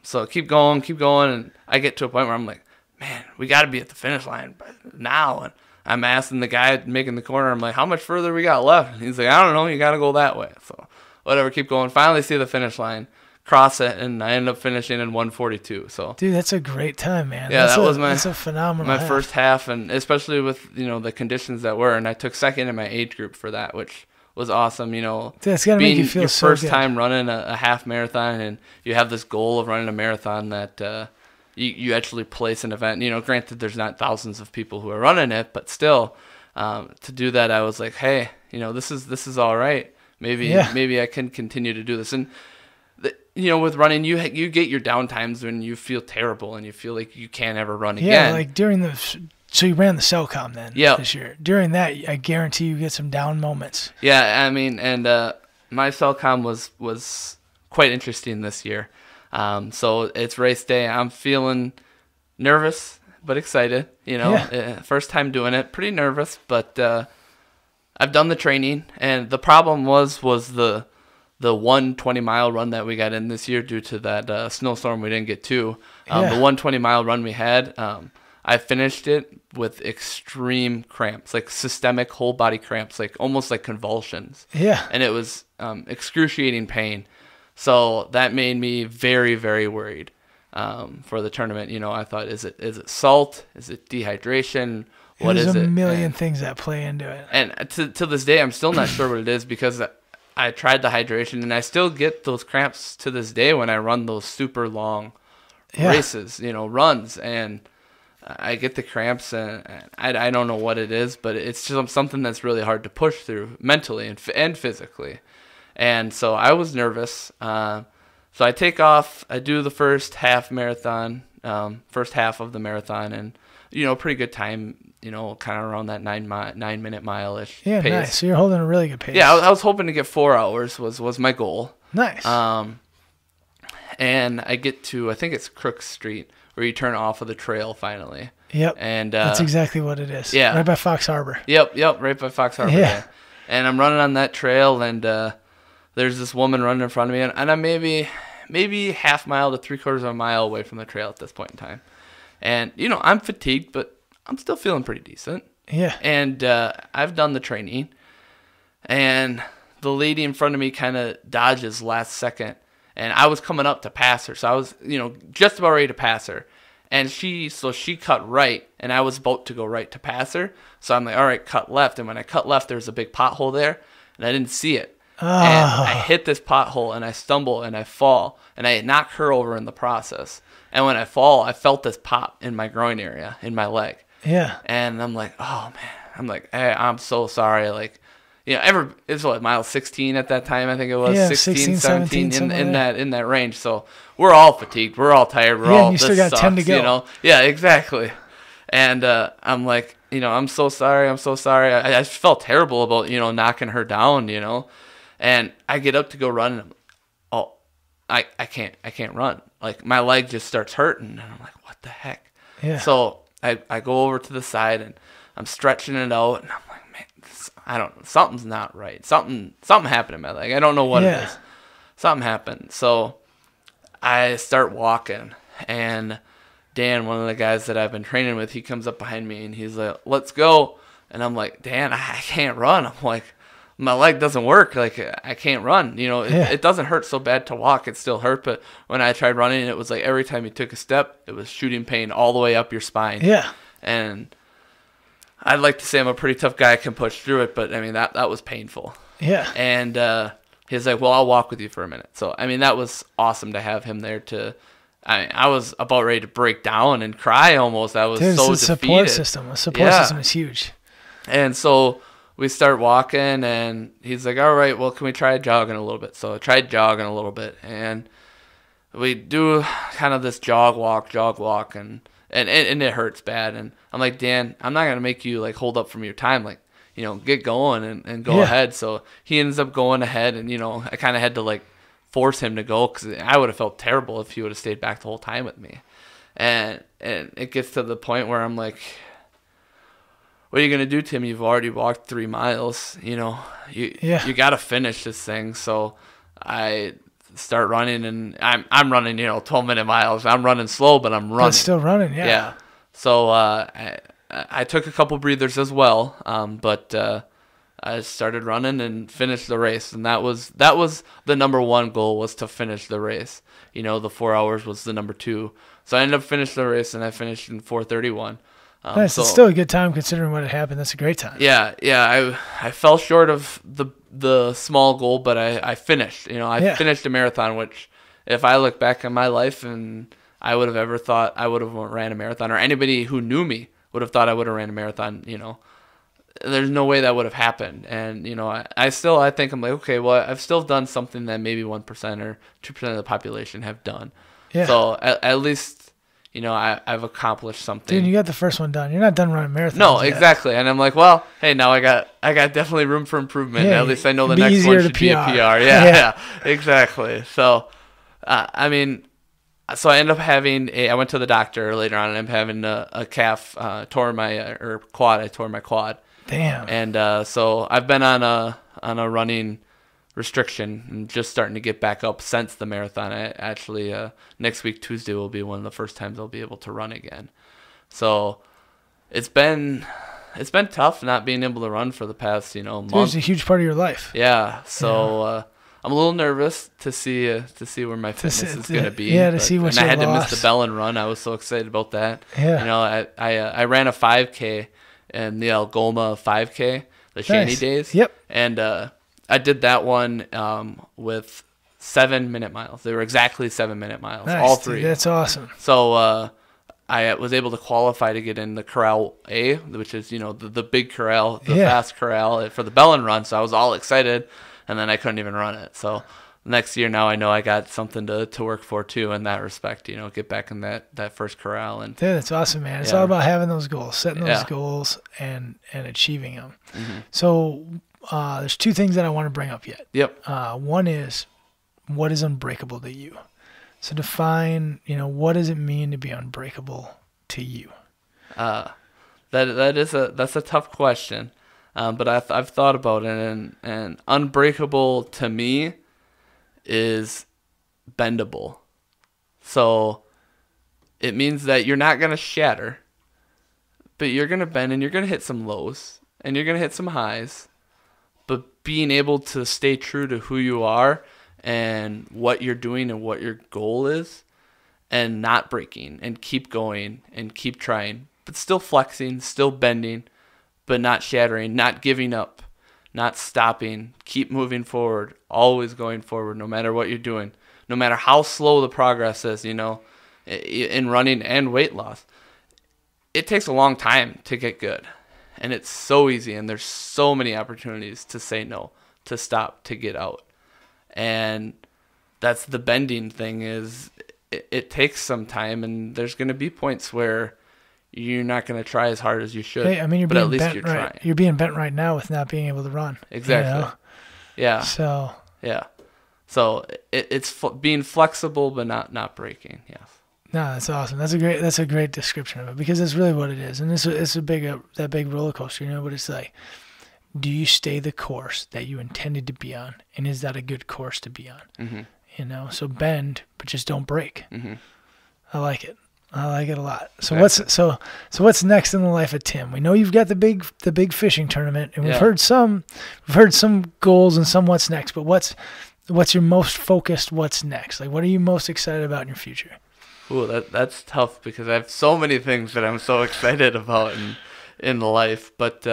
so keep going. And I get to a point where I'm like, man, we got to be at the finish line now. And I'm asking the guy making the corner, I'm like, how much further we got left? And he's like, I don't know, you got to go that way. So whatever, keep going. Finally see the finish line, cross it, and I end up finishing in 1:42. So dude, that's a great time, man. Yeah, that's a phenomenal my first half, and especially with the conditions that were, and I took second in my age group for that, which was awesome. That's gotta make you feel so good. Your first time running a half marathon, and you have this goal of running a marathon that you actually place an event. Granted, there's not thousands of people who are running it, but still, to do that, I was like, hey, this is all right. Maybe I can continue to do this. And with running, you get your down times when you feel terrible and you feel like you can't ever run again. Yeah, like so you ran the SoCom then this year. During that, I guarantee you get some down moments. Yeah, I mean, and my SoCom was quite interesting this year. So it's race day. I'm feeling nervous but excited. First time doing it. Pretty nervous, but I've done the training. And the problem was the 120-mile run that we got in this year due to that snowstorm we didn't get to. The 120-mile run we had, I finished it with extreme cramps, like systemic whole body cramps, like almost like convulsions. Yeah. And it was excruciating pain. So that made me very, very worried for the tournament. I thought, is it salt? Is it dehydration? What is it? There's a million things that play into it. And to this day, I'm still not sure what it is, because I tried the hydration, and I still get those cramps to this day when I run those super long races, runs. And I get the cramps, and I don't know what it is, but it's just something that's really hard to push through mentally and physically. And so I was nervous. So I take off. I do the first half marathon, first half of the marathon, and pretty good time. Kind of around that 9-minute mile-ish pace. Nice. So you're holding a really good pace. Yeah, I was hoping to get 4 hours was my goal. Nice. And I get to, I think it's Crook Street, where you turn off of the trail finally. Yep. And that's exactly what it is. Yeah. Right by Fox Harbor. Yep, right by Fox Harbor. Yeah. And I'm running on that trail, and there's this woman running in front of me, and I'm maybe half mile to 3/4 of a mile away from the trail at this point in time. And, I'm fatigued, but I'm still feeling pretty decent. Yeah. And I've done the training, and the lady in front of me kind of dodges last second, and I was coming up to pass her. So I was, just about ready to pass her. And she cut right, and I was about to go right to pass her. So I'm like, all right, cut left. And when I cut left, there's a big pothole there, and I didn't see it. Oh. And I hit this pothole, and I stumble, and I fall, and I knock her over in the process. And when I fall, I felt this pop in my groin area, in my leg. Yeah. And I'm like, oh, man. I'm like, hey, I'm so sorry. Like, it's what, mile 16 at that time, I think it was. Yeah, 16, 17, in that range. So we're all fatigued. We're all tired. You still got 10 to go. Yeah, exactly. And I'm like, I'm so sorry. I just felt terrible about, knocking her down, And I get up to go run, and I can't run. Like, my leg just starts hurting, and I'm like, what the heck? Yeah. So I go over to the side, and I'm stretching it out, and I'm like, man, I don't know, something's not right. Something happened in my leg. I don't know what it is. Something happened. So I start walking, and Dan, one of the guys that I've been training with, he comes up behind me and he's like, let's go. And I'm like, Dan, I can't run. I'm like, my leg doesn't work. Like, I can't run. You know, it doesn't hurt so bad to walk. It still hurt. But when I tried running, it was like every time you took a step, it was shooting pain all the way up your spine. Yeah. And I'd like to say I'm a pretty tough guy. I can push through it. But, I mean, that was painful. Yeah. And he's like, well, I'll walk with you for a minute. So, I mean, that was awesome to have him there to – I was about ready to break down and cry almost. I was so defeated. Support system. The support system is huge. And so we start walking, and he's like, all right, well, can we try jogging a little bit? So I tried jogging a little bit, and we do kind of this jog walk, and it hurts bad. And I'm like, Dan, I'm not going to make you, like, hold up from your time. Like, you know, get going and go ahead. So he ends up going ahead, and, you know, I kind of had to, like, force him to go because I would have felt terrible if he would have stayed back the whole time with me. And it gets to the point where I'm like, what are you going to do, Tim? You've already walked 3 miles. You know, you got to finish this thing. So I start running, and I'm running, you know, 12-minute miles. I'm running slow, but I'm running. But still running, yeah. Yeah. So I took a couple breathers as well, but I started running and finished the race, and that was the number one goal, was to finish the race. You know, the 4 hours was the number 2. So I ended up finishing the race, and I finished in 4:31. Nice. So, it's still a good time considering what had happened. That's a great time. Yeah. I fell short of the small goal, but I finished. You know, I finished a marathon, which if I look back on my life, and I would have ever thought I would have ran a marathon, or anybody who knew me would have thought I would have ran a marathon, you know, there's no way that would have happened. And, you know, I think I'm like, okay, well, I've still done something that maybe 1% or 2% of the population have done. Yeah. So at least, you know, I've accomplished something. Dude, you got the first one done. You're not done running marathons. No, yet. Exactly. And I'm like, well, hey, now I got definitely room for improvement. Yeah, at least I know the next one should be a PR. Yeah, exactly. So, I mean, so I ended up I went to the doctor later on, and I'm having a calf, tore my quad. I tore my quad. Damn. And so I've been on a running restriction and just starting to get back up since the marathon. I actually next week, Tuesday, will be one of the first times I'll be able to run again. So it's been tough not being able to run for the past, you know, month. It's a huge part of your life. Yeah. So I'm a little nervous to see where my fitness is going to be. Yeah, to see what you lost. And I had to miss the Bellin run. I was so excited about that. Yeah. You know, I ran a 5K in the Algoma 5K, the Shanty Days. Yep. And I did that one with 7-minute miles. They were exactly 7-minute miles, nice, all 3. Dude, that's awesome. So I was able to qualify to get in the Corral A, which is, you know, the big corral, the fast corral for the Bellin run. So I was all excited, and then I couldn't even run it. So next year now I know I got something to work for too in that respect, you know, get back in that first corral. And dude, that's awesome, man. It's all about having those goals, setting those goals and achieving them. Mm-hmm. So there's 2 things that I want to bring up yet. Yep. One is, what is unbreakable to you? So define, you know, what does it mean to be unbreakable to you? That's a tough question. But I've thought about it, and unbreakable to me is bendable. So it means that you're not going to shatter, but you're going to bend, and you're going to hit some lows, and you're going to hit some highs. But being able to stay true to who you are and what you're doing and what your goal is, and not breaking, and keep going and keep trying, but still flexing, still bending, but not shattering, not giving up, not stopping, keep moving forward, always going forward, no matter what you're doing, no matter how slow the progress is, you know, in running and weight loss. It takes a long time to get good, and it's so easy, and there's so many opportunities to say no, to stop, to get out. And that's the bending thing, is it takes some time, and there's going to be points where you're not going to try as hard as you should. Hey, I mean, but at least you're trying. You're being bent right now with not being able to run. Exactly. You know? Yeah. So. Yeah. So it's being flexible but not breaking. Yes. No, that's awesome. That's a great description of it, because that's really what it is, and it's that big roller coaster, you know. But it's like do you stay the course that you intended to be on? And is that a good course to be on? Mm-hmm. You know, so bend, but just don't break. Mm-hmm. I like it. I like it a lot. So Exactly. what's next in the life of Tim? We know you've got the big fishing tournament, and we've Yeah. heard some goals and some what's next. But what's your most focused? What's next? Like, what are you most excited about in your future? Ooh, that's tough because I have so many things that I'm so excited about in life. But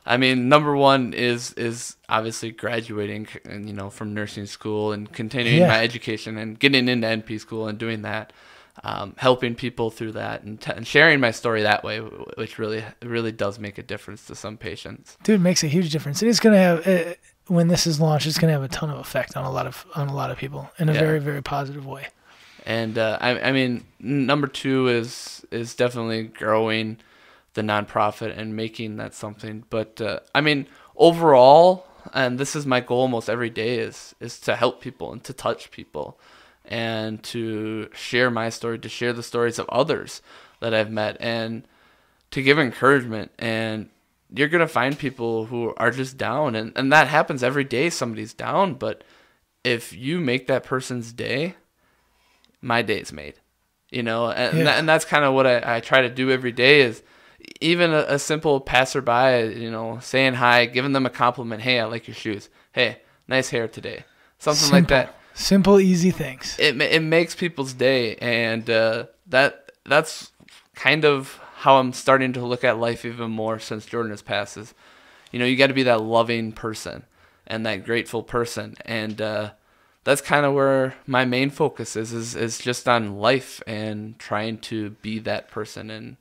I mean, number one is obviously graduating, and from nursing school and continuing my education and getting into NP school and doing that, helping people through that and sharing my story that way, which really does make a difference to some patients. Dude, it makes a huge difference. And it's gonna have when this is launched, it's gonna have a ton of effect on a lot of people in a very, very positive way. And I mean, number two is definitely growing the nonprofit and making that something. But I mean, overall, and this is my goal almost every day, is to help people and to touch people and to share my story, to share the stories of others that I've met, and to give encouragement. And you're going to find people who are just down, and that happens every day. Somebody's down, but if you make that person's day, my day's made, and that's kind of what I try to do every day, is even a simple passerby, saying hi, giving them a compliment. Hey, I like your shoes. Hey, nice hair today. Something like that. Simple, easy things. It makes people's day, and that's kind of how I'm starting to look at life even more since Jordan has passed. Is, you got to be that loving person and that grateful person, and that's kind of where my main focus is just on life and trying to be that person and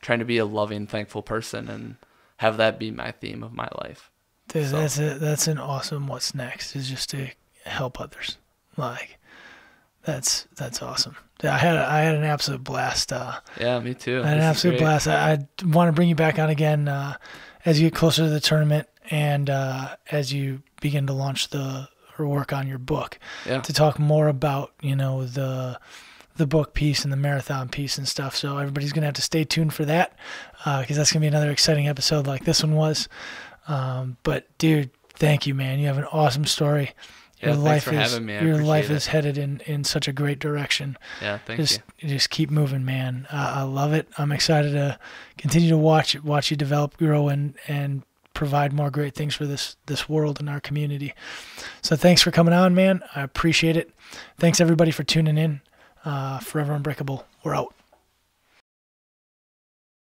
trying to be a loving, thankful person and have that be my theme of my life. Dude, that's an awesome what's next, is just to help others. Like, that's awesome. I had an absolute blast. Yeah, me too. I had an absolute blast. I want to bring you back on again as you get closer to the tournament and as you begin to launch or work on your book, to talk more about the book piece and the marathon piece and stuff. So everybody's gonna have to stay tuned for that, because that's gonna be another exciting episode like this one was. But dude, thank you, man. You have an awesome story. Your life thanks for having me. Your life is headed in such a great direction. Yeah, thank you. Just keep moving, man. I love it. I'm excited to continue to watch you develop, grow, and provide more great things for this world and our community. So thanks for coming on, man. I appreciate it. Thanks everybody for tuning in. Forever Unbreakable. We're out.